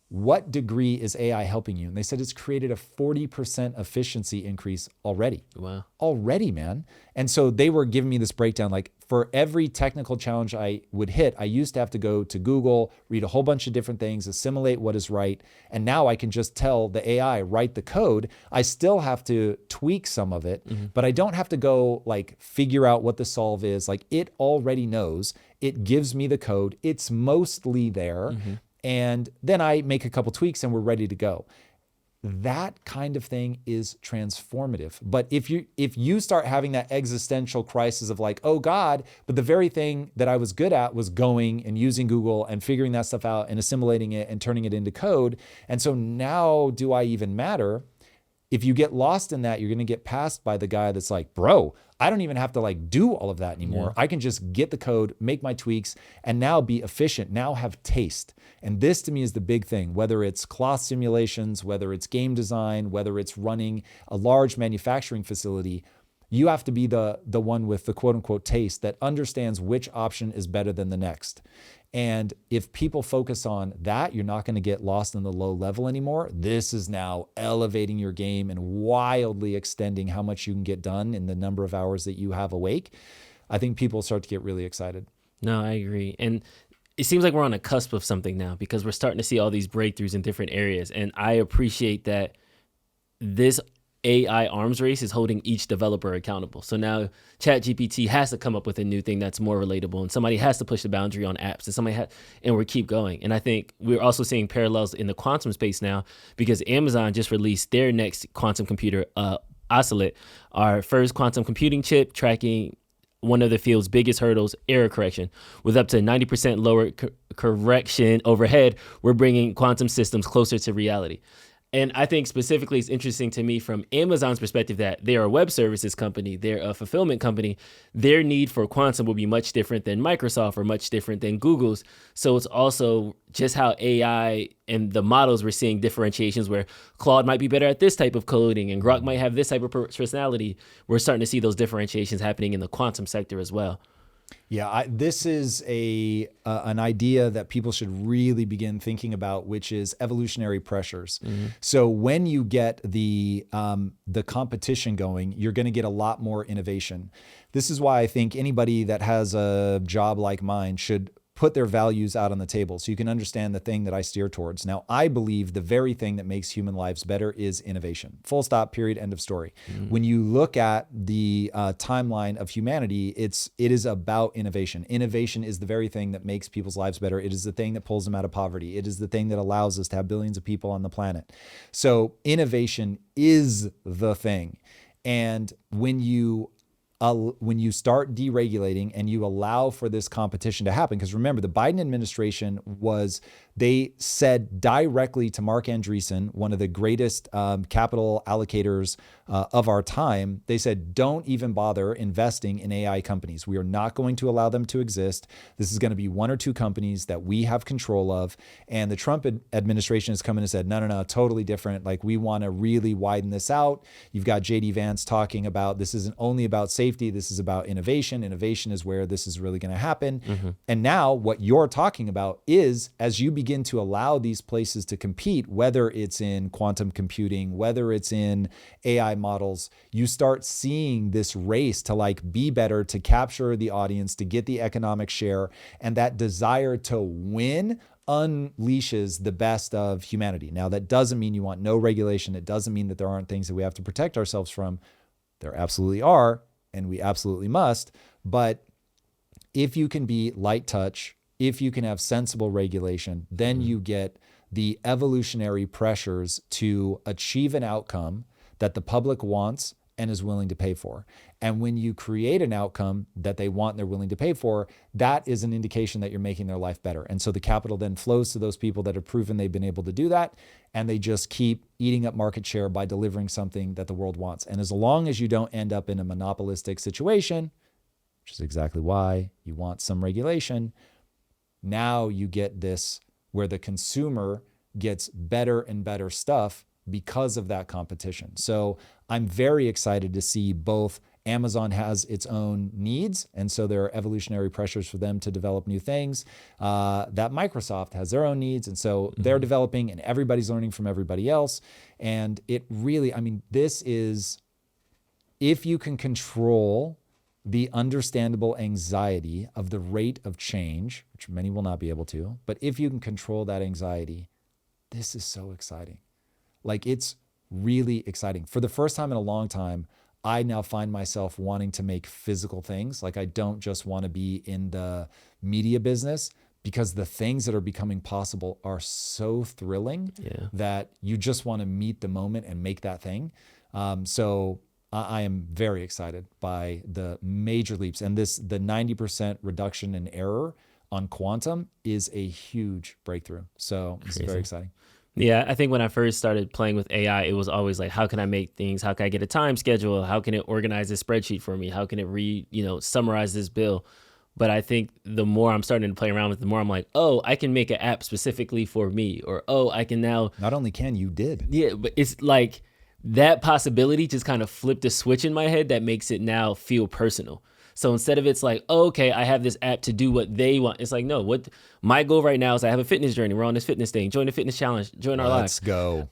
what degree is AI helping you? And they said it's created a 40% efficiency increase already. Wow. Already, man. And so they were giving me this breakdown, like for every technical challenge I would hit, I used to have to go to Google, read a whole bunch of different things, assimilate what is right. And now I can just tell the AI, write the code. I still have to tweak some of it, but I don't have to go like figure out what the solve is. Like it already knows. It gives me the code. It's mostly there. And then I make a couple tweaks and we're ready to go. That kind of thing is transformative. But if you start having that existential crisis of like, oh God, but the very thing that I was good at was going and using Google and figuring that stuff out and assimilating it and turning it into code. And so now do I even matter? If you get lost in that, you're going to get passed by the guy that's like, bro, I don't even have to like do all of that anymore. I can just get the code, make my tweaks, and now be efficient, now have taste. And this to me is the big thing, whether it's cloth simulations, whether it's game design, whether it's running a large manufacturing facility, you have to be the one with the quote unquote taste that understands which option is better than the next. And if people focus on that, you're not going to get lost in the low level anymore. This is now elevating your game and wildly extending how much you can get done in the number of hours that you have awake. I think people start to get really excited. No, I agree. And it seems like we're on a cusp of something now because we're starting to see all these breakthroughs in different areas. And I appreciate that this AI arms race is holding each developer accountable. So now ChatGPT has to come up with a new thing that's more relatable, and somebody has to push the boundary on apps, and we keep going. And I think we're also seeing parallels in the quantum space now, because Amazon just released their next quantum computer, Oscillate, our first quantum computing chip tracking one of the field's biggest hurdles, error correction. With up to 90% lower correction overhead, we're bringing quantum systems closer to reality. And I think specifically it's interesting to me from Amazon's perspective that they're a web services company, they're a fulfillment company. Their need for quantum will be much different than Microsoft or much different than Google's. So it's also just how AI and the models, we're seeing differentiations where Claude might be better at this type of coding and Grok might have this type of personality. We're starting to see those differentiations happening in the quantum sector as well. Yeah, this is an idea that people should really begin thinking about, which is evolutionary pressures. Mm-hmm. So when you get the competition going, you're going to get a lot more innovation. This is why I think anybody that has a job like mine should put their values out on the table so you can understand the thing that I steer towards. Now, I believe the very thing that makes human lives better is innovation. Full stop, period, end of story. Mm-hmm. When you look at the timeline of humanity, it is about innovation. Innovation is the very thing that makes people's lives better. It is the thing that pulls them out of poverty. It is the thing that allows us to have billions of people on the planet. So innovation is the thing. And when you start deregulating and you allow for this competition to happen, because remember, the Biden administration they said directly to Mark Andreessen, one of the greatest capital allocators of our time, they said, don't even bother investing in AI companies. We are not going to allow them to exist. This is going to be one or two companies that we have control of. And the Trump administration has come in and said, no, totally different. Like, we want to really widen this out. You've got JD Vance talking about this isn't only about safety. This is about innovation. Innovation is where this is really going to happen. Mm-hmm. And now what you're talking about is, as you begin to allow these places to compete, whether it's in quantum computing, whether it's in AI models, you start seeing this race to be better, to capture the audience, to get the economic share. And that desire to win unleashes the best of humanity. Now, that doesn't mean you want no regulation. It doesn't mean that there aren't things that we have to protect ourselves from. There absolutely are, and we absolutely must. But if you can be light touch, if you can have sensible regulation, then you get the evolutionary pressures to achieve an outcome that the public wants and is willing to pay for. And when you create an outcome that they want and they're willing to pay for, that is an indication that you're making their life better. And so the capital then flows to those people that have proven they've been able to do that, and they just keep eating up market share by delivering something that the world wants. And as long as you don't end up in a monopolistic situation, which is exactly why you want some regulation, now you get this where the consumer gets better and better stuff because of that competition. So I'm very excited to see both Amazon has its own needs, and so there are evolutionary pressures for them to develop new things, that Microsoft has their own needs, and so they're developing, and everybody's learning from everybody else. And it really, this is, if you can control the understandable anxiety of the rate of change, which many will not be able to, but if you can control that anxiety, this is so exciting. It's really exciting. For the first time in a long time, I now find myself wanting to make physical things. I don't just want to be in the media business, because the things that are becoming possible are so thrilling that you just want to meet the moment and make that thing. So I am very excited by the major leaps. And the 90% reduction in error on quantum is a huge breakthrough. So it's very exciting. Yeah, I think when I first started playing with AI, it was always how can I make things? How can I get a time schedule? How can it organize this spreadsheet for me? How can it summarize this bill? But I think the more I'm starting to play around with it, the more I'm like, oh, I can make an app specifically for me. Or, oh, I can now. Not only you did. Yeah, but it's that possibility just kind of flipped a switch in my head that makes it now feel personal. So instead of it's okay, I have this app to do what they want. It's no, what my goal right now is I have a fitness journey. We're on this fitness thing. Join the fitness challenge. Join our lives. Let's go.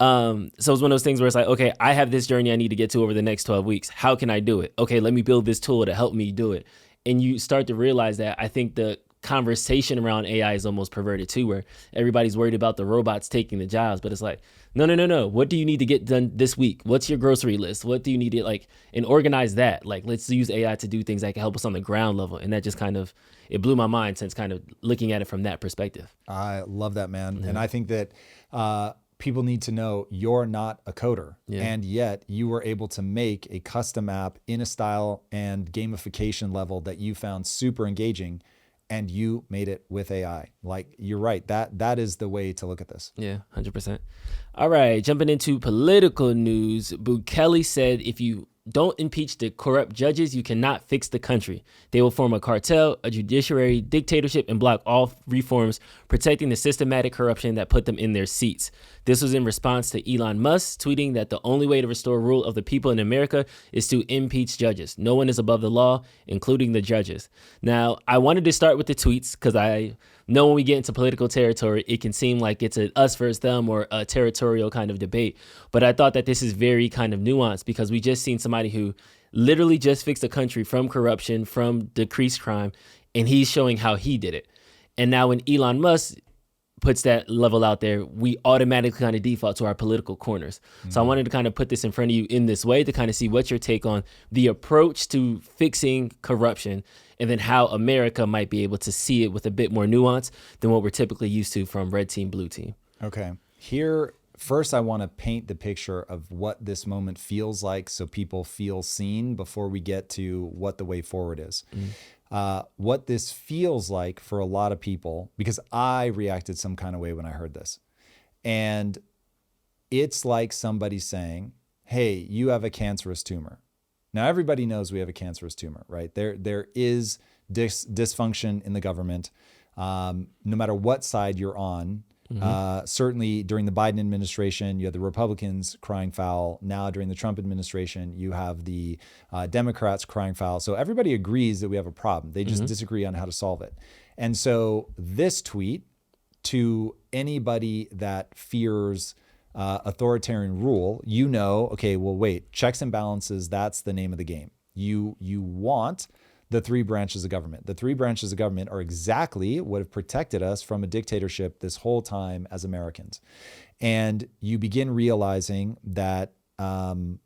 So it's one of those things where it's okay, I have this journey I need to get to over the next 12 weeks. How can I do it? Okay, let me build this tool to help me do it. And you start to realize that I think the conversation around AI is almost perverted too, where everybody's worried about the robots taking the jobs, but it's like, no. What do you need to get done this week? What's your grocery list? What do you need to like, and organize that? Like, let's use AI to do things that can help us on the ground level. And that just kind of, it blew my mind since kind of looking at it from that perspective. I love that, man. And I think that people need to know you're not a coder, and yet you were able to make a custom app in a style and gamification level that you found super engaging, and you made it with AI. Like, you're right. That is the way to look at this. Yeah, 100%. All right, jumping into political news. Bukele said if you don't impeach the corrupt judges, you cannot fix the country. They will form a cartel, a judiciary dictatorship, and block all reforms protecting the systematic corruption that put them in their seats. This was in response to Elon Musk tweeting that the only way to restore rule of the people in America is to impeach judges. No one is above the law, including the judges. Now, I wanted to start with the tweets because I know when we get into political territory, it can seem like it's an us versus them or a territorial kind of debate. But I thought that this is very kind of nuanced because we just seen somebody who literally just fixed the country from corruption, from decreased crime, and he's showing how he did it. And now when Elon Musk puts that level out there, we automatically kind of default to our political corners. So I wanted to kind of put this in front of you in this way to kind of see what's your take on the approach to fixing corruption, and then how America might be able to see it with a bit more nuance than what we're typically used to from red team, blue team. Okay. Here, first, I want to paint the picture of what this moment feels like so people feel seen before we get to what the way forward is. What this feels like for a lot of people, because I reacted some kind of way when I heard this. And it's like somebody saying, hey, you have a cancerous tumor. Now, everybody knows we have a cancerous tumor, right? There is dysfunction in the government, no matter what side you're on. Certainly during the Biden administration, you had the Republicans crying foul. Now during the Trump administration, you have the Democrats crying foul. So everybody agrees that we have a problem. They just disagree on how to solve it. And so this tweet, to anybody that fears authoritarian rule, okay, well, wait, checks and balances, that's the name of the game. You want the three branches of government. The three branches of government are exactly what have protected us from a dictatorship this whole time as Americans. And you begin realizing that a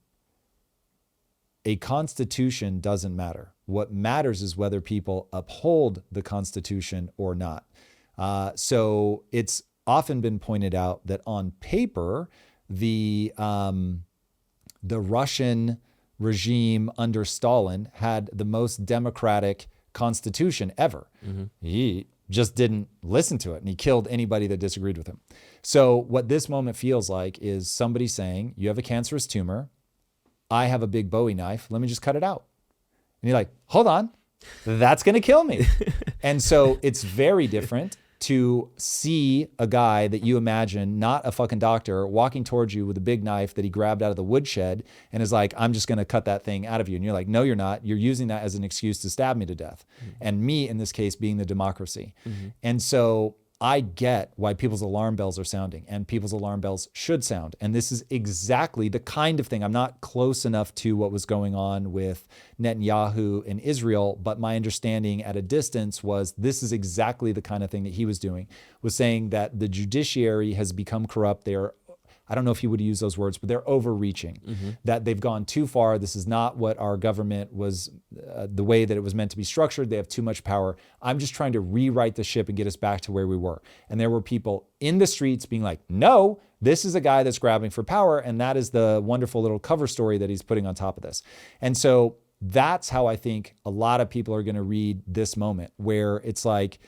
constitution doesn't matter. What matters is whether people uphold the Constitution or not. So it's often been pointed out that on paper, the Russian regime under Stalin had the most democratic constitution ever. He just didn't listen to it, and he killed anybody that disagreed with him. So what this moment feels like is somebody saying, you have a cancerous tumor. I have a big Bowie knife. Let me just cut it out. And you're like, hold on, that's going to kill me. And so it's very different to see a guy that you imagine, not a fucking doctor, walking towards you with a big knife that he grabbed out of the woodshed and is like, I'm just going to cut that thing out of you. And you're like, no, you're not. You're using that as an excuse to stab me to death. And me, in this case, being the democracy. And so I get why people's alarm bells are sounding, and people's alarm bells should sound. And this is exactly the kind of thing. I'm not close enough to what was going on with Netanyahu in Israel, but my understanding at a distance was this is exactly the kind of thing that he was doing, was saying that the judiciary has become corrupt. They are, I don't know if he would use those words, but they're overreaching, that they've gone too far. This is not what our government was, the way that it was meant to be structured. They have too much power. I'm just trying to rewrite the ship and get us back to where we were. And there were people in the streets being like, no, this is a guy that's grabbing for power. And that is the wonderful little cover story that he's putting on top of this. And so that's how I think a lot of people are going to read this moment, where it's like,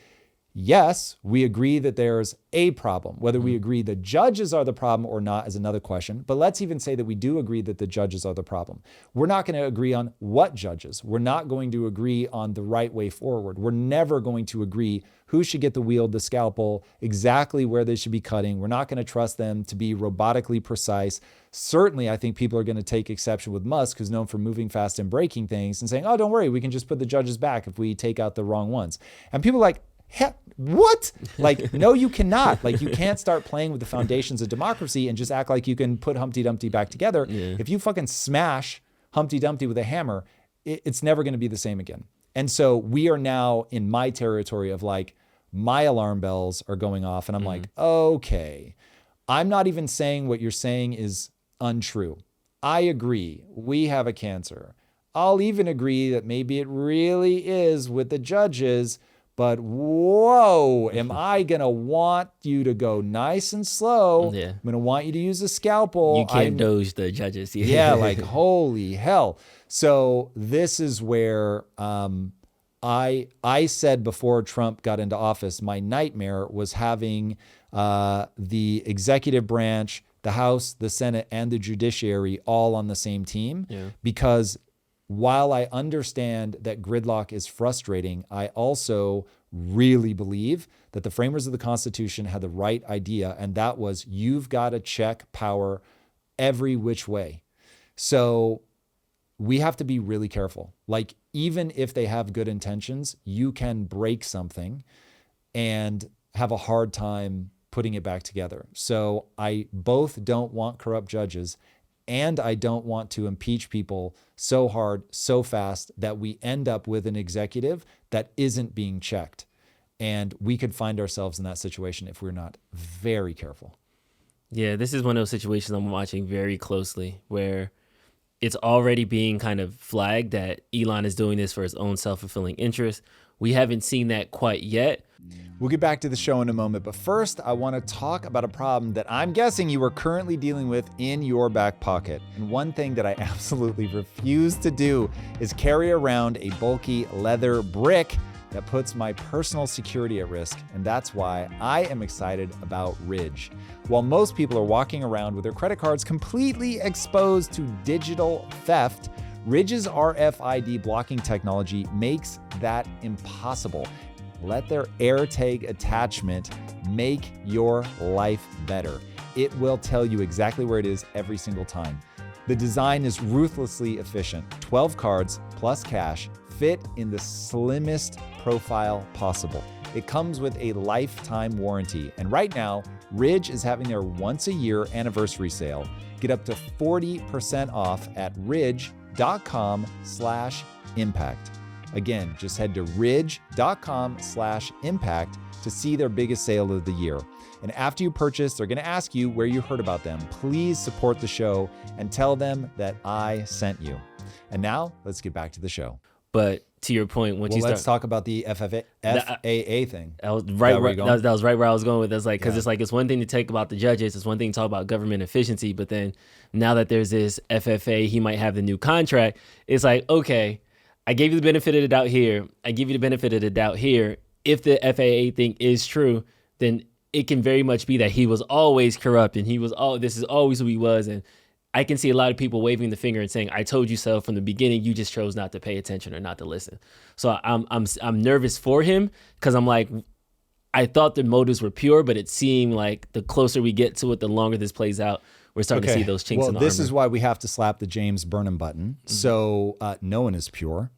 yes, we agree that there's a problem. Whether we agree the judges are the problem or not is another question. But let's even say that we do agree that the judges are the problem. We're not going to agree on what judges. We're not going to agree on the right way forward. We're never going to agree who should get the wield, the scalpel, exactly where they should be cutting. We're not going to trust them to be robotically precise. Certainly, I think people are going to take exception with Musk, who's known for moving fast and breaking things and saying, oh, don't worry, we can just put the judges back if we take out the wrong ones. And people are like, what? Like, no, you cannot. Like, you can't start playing with the foundations of democracy and just act like you can put Humpty Dumpty back together. If you fucking smash Humpty Dumpty with a hammer, it's never going to be the same again. And so we are now in my territory of like, my alarm bells are going off and I'm like, okay, I'm not even saying what you're saying is untrue. I agree. We have a cancer. I'll even agree that maybe it really is with the judges, but whoa, am I going to want you to go nice and slow? Yeah. I'm going to want you to use a scalpel. You can't doge the judges. Yeah, like holy hell. So this is where I said before Trump got into office, my nightmare was having the executive branch, the House, the Senate, and the judiciary all on the same team. Because while I understand that gridlock is frustrating, I also really believe that the framers of the Constitution had the right idea, and that was you've got to check power every which way. So we have to be really careful. Like, even if they have good intentions, you can break something and have a hard time putting it back together. So I both don't want corrupt judges, and I don't want to impeach people so hard, so fast that we end up with an executive that isn't being checked. And we could find ourselves in that situation if we're not very careful. Yeah, this is one of those situations I'm watching very closely where it's already being kind of flagged that Elon is doing this for his own self-fulfilling interest. We haven't seen that quite yet. We'll get back to the show in a moment, but first I want to talk about a problem that I'm guessing you are currently dealing with in your back pocket. And one thing that I absolutely refuse to do is carry around a bulky leather brick that puts my personal security at risk, and that's why I am excited about Ridge. While most people are walking around with their credit cards completely exposed to digital theft, Ridge's RFID blocking technology makes that impossible. Let their AirTag attachment make your life better. It will tell you exactly where it is every single time. The design is ruthlessly efficient. 12 cards plus cash fit in the slimmest profile possible. It comes with a lifetime warranty. And right now, Ridge is having their once-a-year anniversary sale. Get up to 40% off at ridge.com/impact. Again, just head to ridge.com/impact to see their biggest sale of the year. And after you purchase, they're going to ask you where you heard about them. Please support the show and tell them that I sent you. And now let's get back to the show. But to your point, let's talk about the FAA thing. That was right where I was going with this. Like, because it's like, it's one thing to talk about the judges, it's one thing to talk about government efficiency, but then now that there's this FFA, he might have the new contract. It's like, okay, I gave you the benefit of the doubt here. I give you the benefit of the doubt here. If the FAA thing is true, then it can very much be that he was always corrupt and this is always who he was. And I can see a lot of people waving the finger and saying, I told you so from the beginning. You just chose not to pay attention or not to listen. So I'm nervous for him because I'm like, I thought the motives were pure, but it seemed like the closer we get to it, the longer this plays out, we're starting to see those chinks in the armor. This is why we have to slap the James Burnham button. So no one is pure.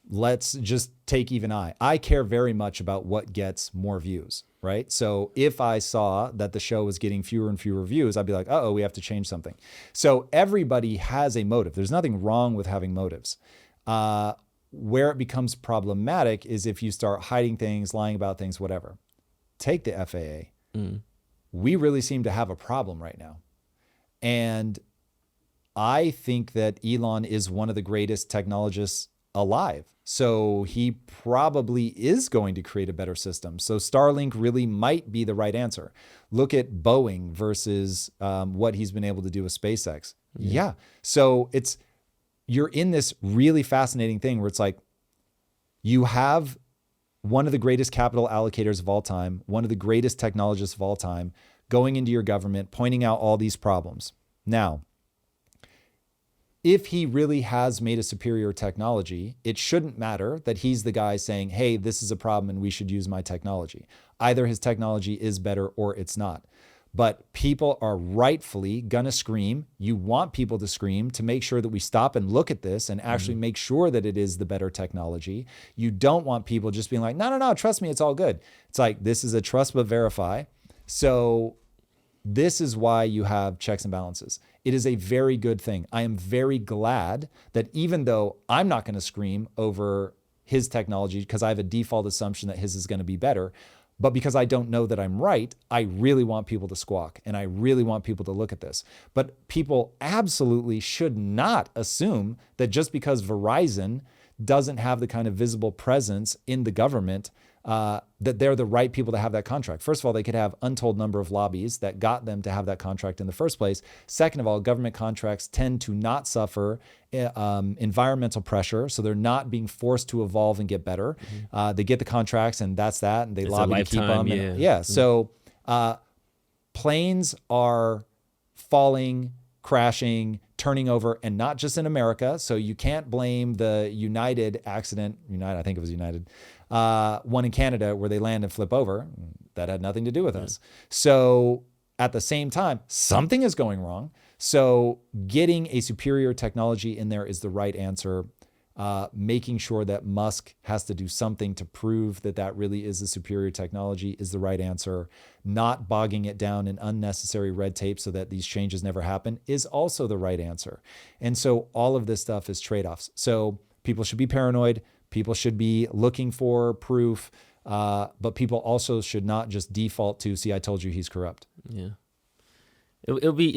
Let's just take even I care very much about what gets more views, right? So if I saw that the show was getting fewer and fewer views, I'd be like, we have to change something. So everybody has a motive. There's nothing wrong with having motives. Where it becomes problematic is if you start hiding things, lying about things, whatever. Take the FAA. We really seem to have a problem right now. And I think that Elon is one of the greatest technologists alive. So he probably is going to create a better system. So Starlink really might be the right answer. Look at Boeing versus what he's been able to do with SpaceX. Yeah. So you're in this really fascinating thing where it's like, you have one of the greatest capital allocators of all time, one of the greatest technologists of all time, going into your government, pointing out all these problems. Now, if he really has made a superior technology, it shouldn't matter that he's the guy saying, hey, this is a problem and we should use my technology. Either his technology is better or it's not. But people are rightfully gonna scream. You want people to scream to make sure that we stop and look at this and actually make sure that it is the better technology. You don't want people just being like, no, trust me, it's all good. It's like, this is a trust but verify. So This is why you have checks and balances. It is a very good thing. I am very glad that even though I'm not going to scream over his technology because I have a default assumption that his is going to be better, but because I don't know that I'm right, I really want people to squawk and I really want people to look at this. But people absolutely should not assume that just because Verizon doesn't have the kind of visible presence in the government, that they're the right people to have that contract. First of all, they could have untold number of lobbies that got them to have that contract in the first place. Second of all, government contracts tend to not suffer environmental pressure, so they're not being forced to evolve and get better. They get the contracts and that's that, and they lobby to keep them. So planes are falling, crashing, turning over, and not just in America. So you can't blame the United accident. I think it was United. One in Canada where they land and flip over. That had nothing to do with us. So at the same time, something is going wrong. So getting a superior technology in there is the right answer. Making sure that Musk has to do something to prove that that really is a superior technology is the right answer. Not bogging it down in unnecessary red tape so that these changes never happen is also the right answer. And so all of this stuff is trade-offs. So people should be paranoid. People should be looking for proof, but people also should not just default to, see, I told you he's corrupt. Yeah. It'll be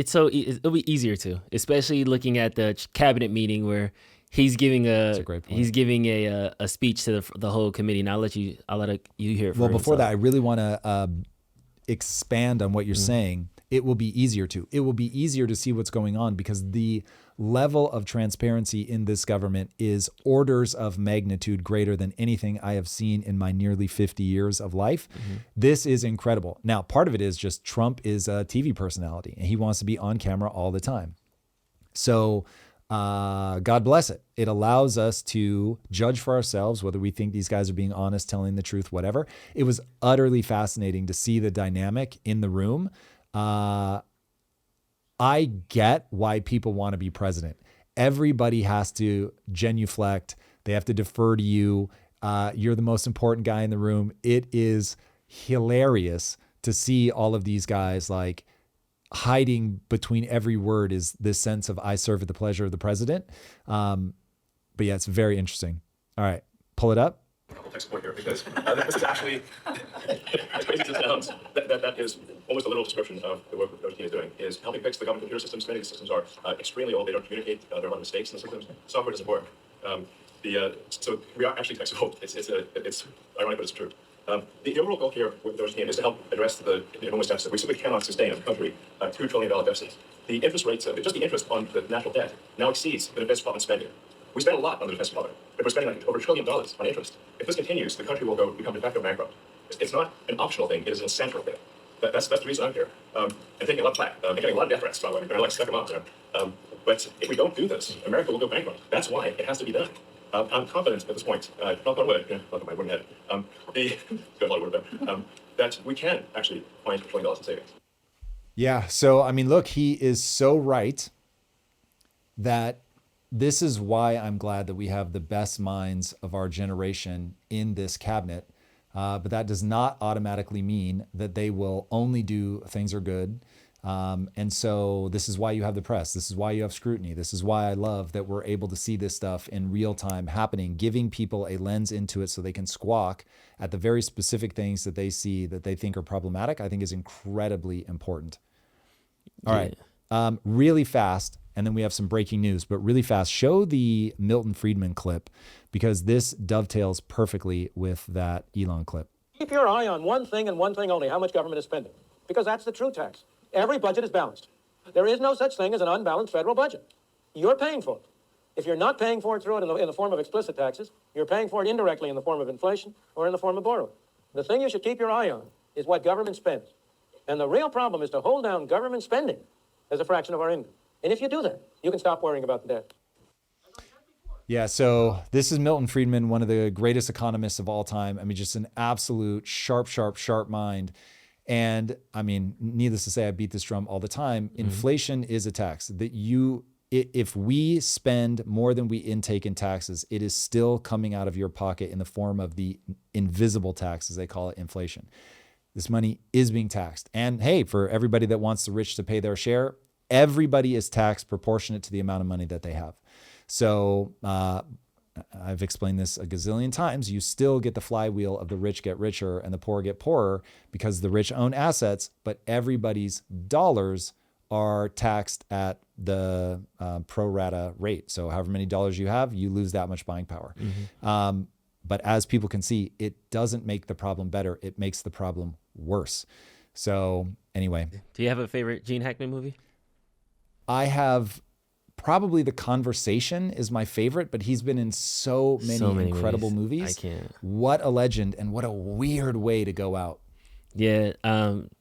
easier to, especially looking at the cabinet meeting where he's giving a speech to the whole committee. And I'll let you hear it. Well, before that, I really want to expand on what you're saying. It will be easier to. It will be easier to see what's going on because the level of transparency in this government is orders of magnitude greater than anything I have seen in my nearly 50 years of life. This is incredible. Now, part of it is just Trump is a TV personality and he wants to be on camera all the time. So God bless it. It allows us to judge for ourselves whether we think these guys are being honest, telling the truth, whatever. It was utterly fascinating to see the dynamic in the room. I get why people want to be president. Everybody has to genuflect. They have to defer to you. You're the most important guy in the room. It is hilarious to see all of these guys like hiding between every word is this sense of I serve at the pleasure of the president. But yeah, it's very interesting. All right, pull it up. Text point here because this is actually, as crazy as it sounds, that is almost a literal description of the work that the team is doing, is helping fix the government computer systems. Many of the systems are extremely old. They don't communicate. There are a lot of mistakes in the systems. Software doesn't work. So we are actually text old. It's ironic, but it's true. The overall goal here with the team is to help address the enormous deficit. We simply cannot sustain as a country $2 trillion deficit. The interest rates, just the interest on the national debt, now exceeds the defense department spending. We spend a lot on the defense department, but we're spending like over $1 trillion on interest. If this continues, the country will become de facto bankrupt. It's not an optional thing; it is an essential thing. That's the reason I'm here. I'm taking a lot of flack. I'm getting a lot of death threats, by the way. They're like stuck them up there. But if we don't do this, America will go bankrupt. That's why it has to be done. I'm confident at this point, knock on wood, knock on my wooden head, got a lot of wood that we can actually find $1 trillion in savings. Yeah. So, I mean, look, he is so right that this is why I'm glad that we have the best minds of our generation in this cabinet. But that does not automatically mean that they will only do things are good. And so this is why you have the press. This is why you have scrutiny. This is why I love that we're able to see this stuff in real time happening, giving people a lens into it so they can squawk at the very specific things that they see that they think are problematic, I think is incredibly important. All right. Really fast. And then we have some breaking news, but really fast. Show the Milton Friedman clip because this dovetails perfectly with that Elon clip. Keep your eye on one thing and one thing only, how much government is spending, because that's the true tax. Every budget is balanced. There is no such thing as an unbalanced federal budget. You're paying for it. If you're not paying for it through it in the form of explicit taxes, you're paying for it indirectly in the form of inflation or in the form of borrowing. The thing you should keep your eye on is what government spends. And the real problem is to hold down government spending as a fraction of our income. And if you do that, you can stop worrying about the debt. Yeah, so this is Milton Friedman, one of the greatest economists of all time. I mean, just an absolute sharp mind. And I mean, needless to say, I beat this drum all the time. Inflation is a tax that if we spend more than we intake in taxes, it is still coming out of your pocket in the form of the invisible tax, as they call it, inflation. This money is being taxed. And hey, for everybody that wants the rich to pay their share, everybody is taxed proportionate to the amount of money that they have. So I've explained this a gazillion times. You still get the flywheel of the rich get richer and the poor get poorer because the rich own assets, but everybody's dollars are taxed at the pro rata rate. So however many dollars you have, you lose that much buying power. But as people can see, it doesn't make the problem better. It makes the problem worse. So anyway. Do you have a favorite Gene Hackman movie? I have probably The Conversation is my favorite, but he's been in so many incredible movies. I can't. What a legend and what a weird way to go out. Yeah.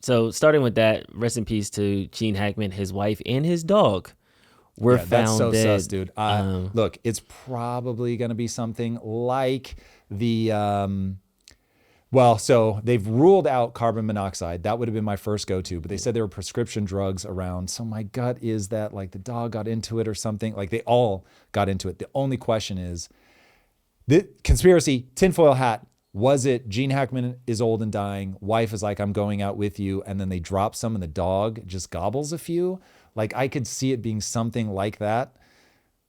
So starting with that, rest in peace to Gene Hackman, his wife, and his dog were found that's so dead. sus, dude. Look, it's probably going to be something like the, so they've ruled out carbon monoxide. That would have been my first go-to, but they said there were prescription drugs around. So my gut is that like the dog got into it or something. Like they all got into it. The only question is, the conspiracy, tinfoil hat, was it Gene Hackman is old and dying, wife is like, I'm going out with you, and then they drop some and the dog just gobbles a few? Like I could see it being something like that,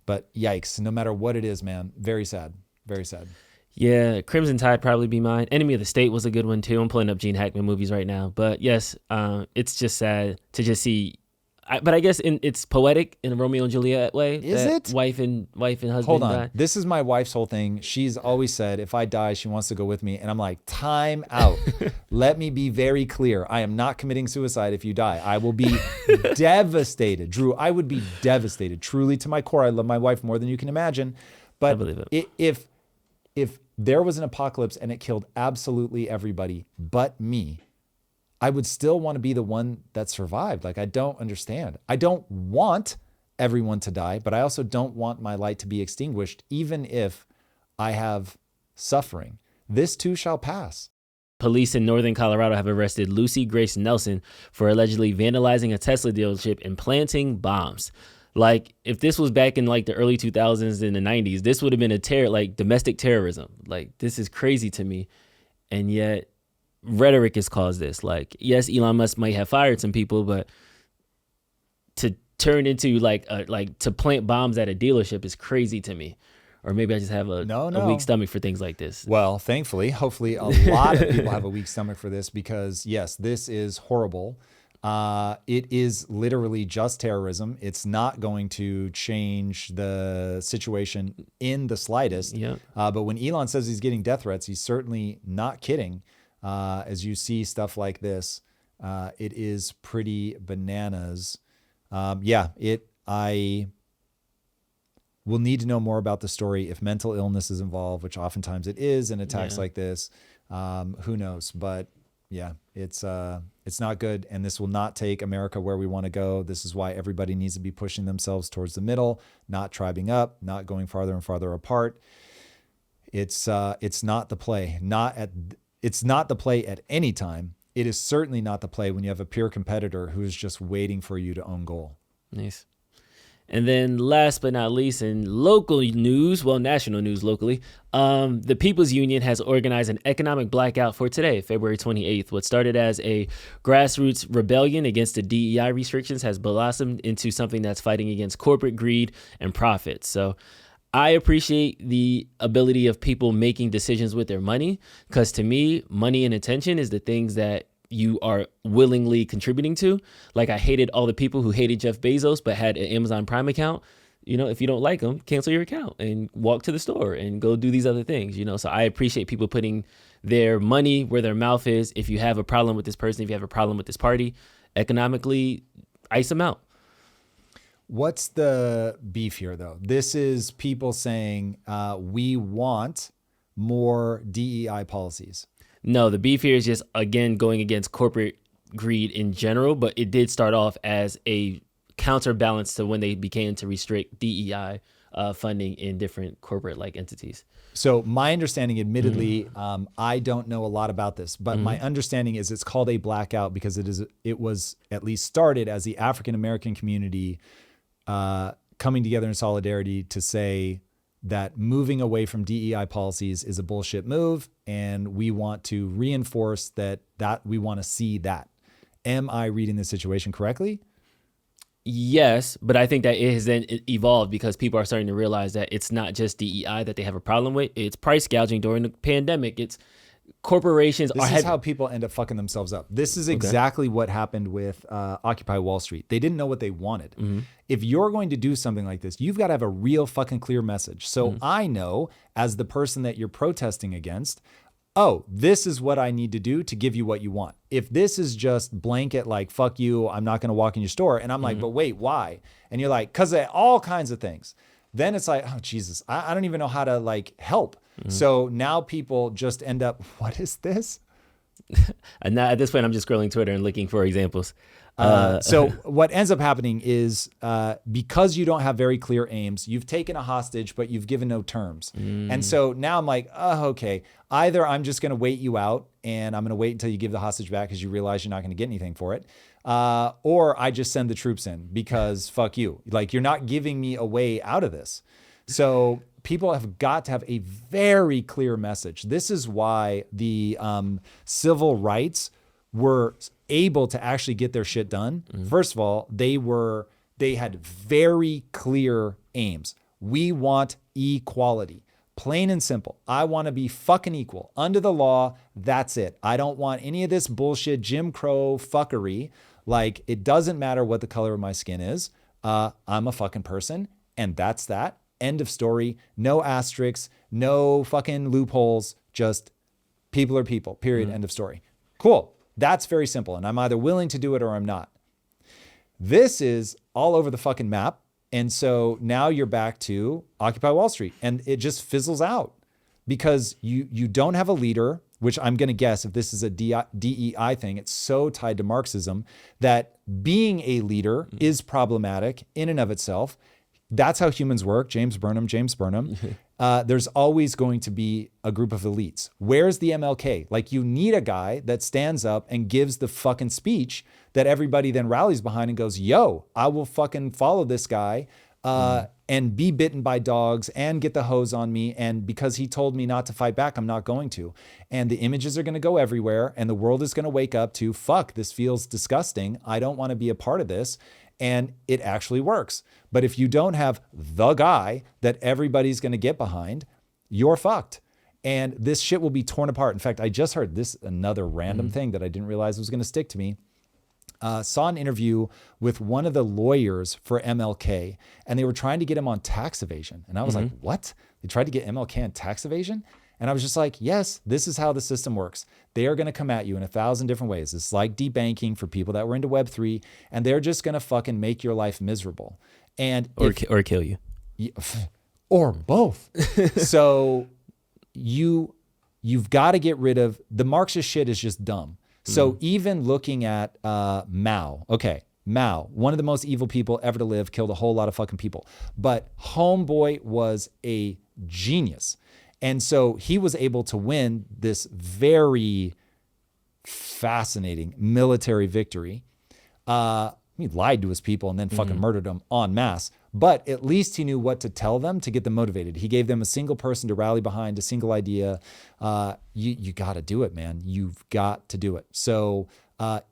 but yikes, no matter what it is, man, very sad, very sad. Yeah, Crimson Tide probably be mine. Enemy of the State was a good one too. I'm pulling up Gene Hackman movies right now, but yes, it's just sad to just see. But I guess it's poetic in a Romeo and Juliet way. Is it? Wife and husband Hold on. die. This is my wife's whole thing. She's always said, if I die, she wants to go with me. And I'm like, time out. Let me be very clear. I am not committing suicide if you die. I will be devastated. Drew, I would be devastated. Truly to my core. I love my wife more than you can imagine. But I believe it. If there was an apocalypse and it killed absolutely everybody but me, I would still want to be the one that survived. Like, I don't understand. I don't want everyone to die, but I also don't want my light to be extinguished, even if I have suffering. This too shall pass. Police in northern Colorado have arrested Lucy Grace Nelson for allegedly vandalizing a Tesla dealership and planting bombs. Like, if this was back in like the early 2000s and the 90s, this would have been domestic terrorism. Like, this is crazy to me. And yet rhetoric has caused this. Like, yes, Elon Musk might have fired some people, but to turn into to plant bombs at a dealership is crazy to me. Or maybe I just have a weak stomach for things like this. Well, thankfully, hopefully a lot of people have a weak stomach for this because yes, this is horrible. It is literally just terrorism. It's not going to change the situation in the slightest. Yeah. But when Elon says he's getting death threats, he's certainly not kidding. As you see stuff like this, it is pretty bananas. I will need to know more about the story if mental illness is involved, which oftentimes it is in attacks like this. Who knows? But yeah, it's not good. And this will not take America where we want to go. This is why everybody needs to be pushing themselves towards the middle, not tribing up, not going farther and farther apart. It's not the play. It's not the play at any time. It is certainly not the play when you have a peer competitor who is just waiting for you to own goal. Nice. And then last but not least, in local news, national news locally, the People's Union has organized an economic blackout for today, February 28th. What started as a grassroots rebellion against the DEI restrictions has blossomed into something that's fighting against corporate greed and profit. So I appreciate the ability of people making decisions with their money, because to me, money and attention is the things that you are willingly contributing to. Like, I hated all the people who hated Jeff Bezos but had an Amazon Prime account. You know, if you don't like them, cancel your account and walk to the store and go do these other things, you know. So I appreciate people putting their money where their mouth is. If you have a problem with this person, if you have a problem with this party, economically, ice them out. What's the beef here, though? This is people saying we want more DEI policies. No, the beef here is just, again, going against corporate greed in general, but it did start off as a counterbalance to when they began to restrict DEI funding in different corporate entities. So my understanding, admittedly, I don't know a lot about this, but my understanding is it's called a blackout because it was at least started as the African American community coming together in solidarity to say that moving away from DEI policies is a bullshit move, and we want to reinforce that we want to see that. Am I reading the situation correctly? Yes, but I think that it has then evolved because people are starting to realize that it's not just DEI that they have a problem with. It's price gouging during the pandemic. It's corporations. This is how people end up fucking themselves up. This is exactly what happened with Occupy Wall Street. They didn't know what they wanted. Mm-hmm. If you're going to do something like this, you've got to have a real fucking clear message. So I know, as the person that you're protesting against, oh, this is what I need to do to give you what you want. If this is just blanket, like, fuck you, I'm not going to walk in your store. And I'm like, but wait, why? And you're like, because of all kinds of things. Then it's like, oh, Jesus, I don't even know how to like help. So now people just end up, what is this? And now at this point, I'm just scrolling Twitter and looking for examples. So what ends up happening is because you don't have very clear aims, you've taken a hostage, but you've given no terms. And so now I'm like, oh, okay, either I'm just going to wait you out and I'm going to wait until you give the hostage back because you realize you're not going to get anything for it. Or I just send the troops in because fuck you. Like, you're not giving me a way out of this. So people have got to have a very clear message. This is why the civil rights were able to actually get their shit done. First of all, they had very clear aims. We want equality. Plain and simple. I want to be fucking equal under the law. That's it. I don't want any of this bullshit Jim Crow fuckery. Like, it doesn't matter what the color of my skin is. I'm a fucking person, and that's that. End of story. No asterisks, no fucking loopholes. Just people are people, period. End of story. Cool. That's very simple. And I'm either willing to do it or I'm not. This is all over the fucking map. And so now you're back to Occupy Wall Street, and it just fizzles out because you don't have a leader, which I'm going to guess if this is a DEI thing, it's so tied to Marxism that being a leader is problematic in and of itself. That's how humans work. James Burnham. There's always going to be a group of elites. Where's the MLK? Like, you need a guy that stands up and gives the fucking speech that everybody then rallies behind and goes, yo, I will fucking follow this guy and be bitten by dogs and get the hose on me. And because he told me not to fight back, I'm not going to. And the images are going to go everywhere and the world is going to wake up to, fuck, this feels disgusting. I don't want to be a part of this. And it actually works. But if you don't have the guy that everybody's going to get behind, you're fucked. And this shit will be torn apart. In fact, I just heard this, another random thing that I didn't realize was going to stick to me. Saw an interview with one of the lawyers for MLK, and they were trying to get him on tax evasion. And I was like, what? They tried to get MLK on tax evasion? And I was just like, yes, this is how the system works. They are going to come at you in 1,000 different ways. It's like debanking for people that were into Web3, and they're just going to fucking make your life miserable. And or kill you. Or both. So you've got to get rid of, the Marxist shit is just dumb. So even looking at Mao, one of the most evil people ever to live, killed a whole lot of fucking people. But homeboy was a genius. And so he was able to win this very fascinating military victory. He lied to his people and then fucking murdered them en masse. But at least he knew what to tell them to get them motivated. He gave them a single person to rally behind, a single idea. You got to do it, man. You've got to do it. So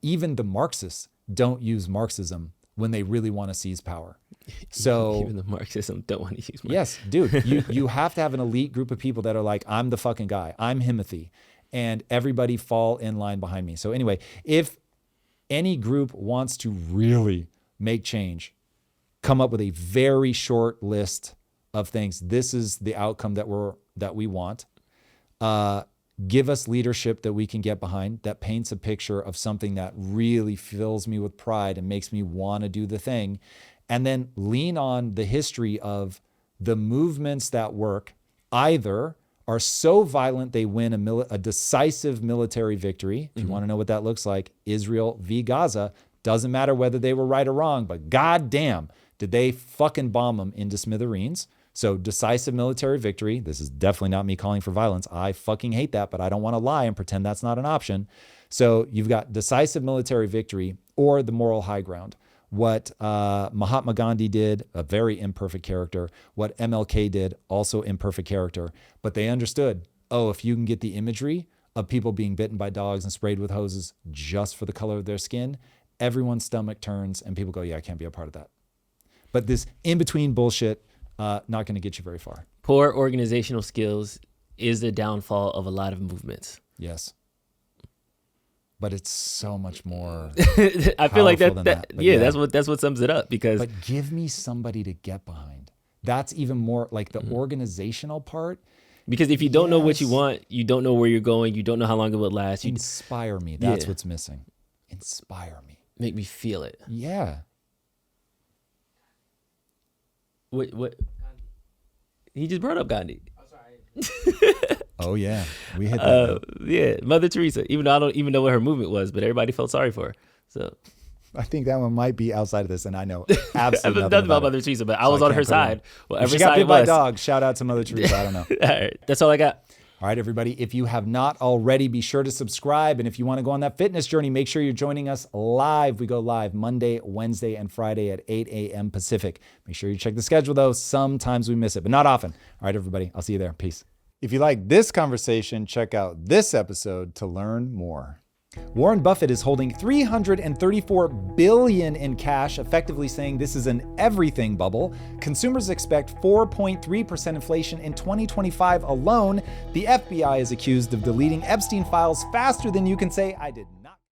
even the Marxists don't use Marxism when they really want to seize power. So even the Marxism don't want to use Marxism. Yes, dude, you have to have an elite group of people that are like, I'm the fucking guy. I'm Himothy. And everybody fall in line behind me. So anyway, if any group wants to really make change, come up with a very short list of things. This is the outcome that we want. Give us leadership that we can get behind, that paints a picture of something that really fills me with pride and makes me want to do the thing. And then lean on the history of the movements that work, either are so violent they win a decisive military victory. If you want to know what that looks like, Israel v. Gaza, doesn't matter whether they were right or wrong, but goddamn, did they fucking bomb them into smithereens. So decisive military victory. This is definitely not me calling for violence. I fucking hate that, but I don't want to lie and pretend that's not an option. So you've got decisive military victory or the moral high ground. what Mahatma Gandhi did, a very imperfect character, what MLK did, also imperfect character. But they understood, oh, if you can get the imagery of people being bitten by dogs and sprayed with hoses just for the color of their skin, everyone's stomach turns and people go, yeah, I can't be a part of that. But this in-between bullshit, not going to get you very far. Poor organizational skills is the downfall of a lot of movements. Yes. But it's so much more I feel like powerful that than yeah, that's what sums it up, because But give me somebody to get behind. That's even more like the organizational part. Because if you don't know what you want, you don't know where you're going, you don't know how long it will last. You inspire me. That's what's missing. Inspire me. Make me feel it. Yeah. What? He just brought up Gandhi. Oh yeah, we hit that. Yeah, Mother Teresa. Even though I don't even know what her movement was, but everybody felt sorry for her. So I think that one might be outside of this, and I know absolutely nothing about Mother Teresa, but I was on her side. Well, if she got bit by dogs, shout out to Mother Teresa. I don't know. All right, that's all I got. All right, everybody. If you have not already, be sure to subscribe. And if you want to go on that fitness journey, make sure you're joining us live. We go live Monday, Wednesday, and Friday at 8 a.m. Pacific. Make sure you check the schedule, though. Sometimes we miss it, but not often. All right, everybody. I'll see you there. Peace. If you like this conversation, check out this episode to learn more. Warren Buffett is holding $334 billion in cash, effectively saying this is an everything bubble. Consumers expect 4.3% inflation in 2025 alone. The FBI is accused of deleting Epstein files faster than you can say, I didn't.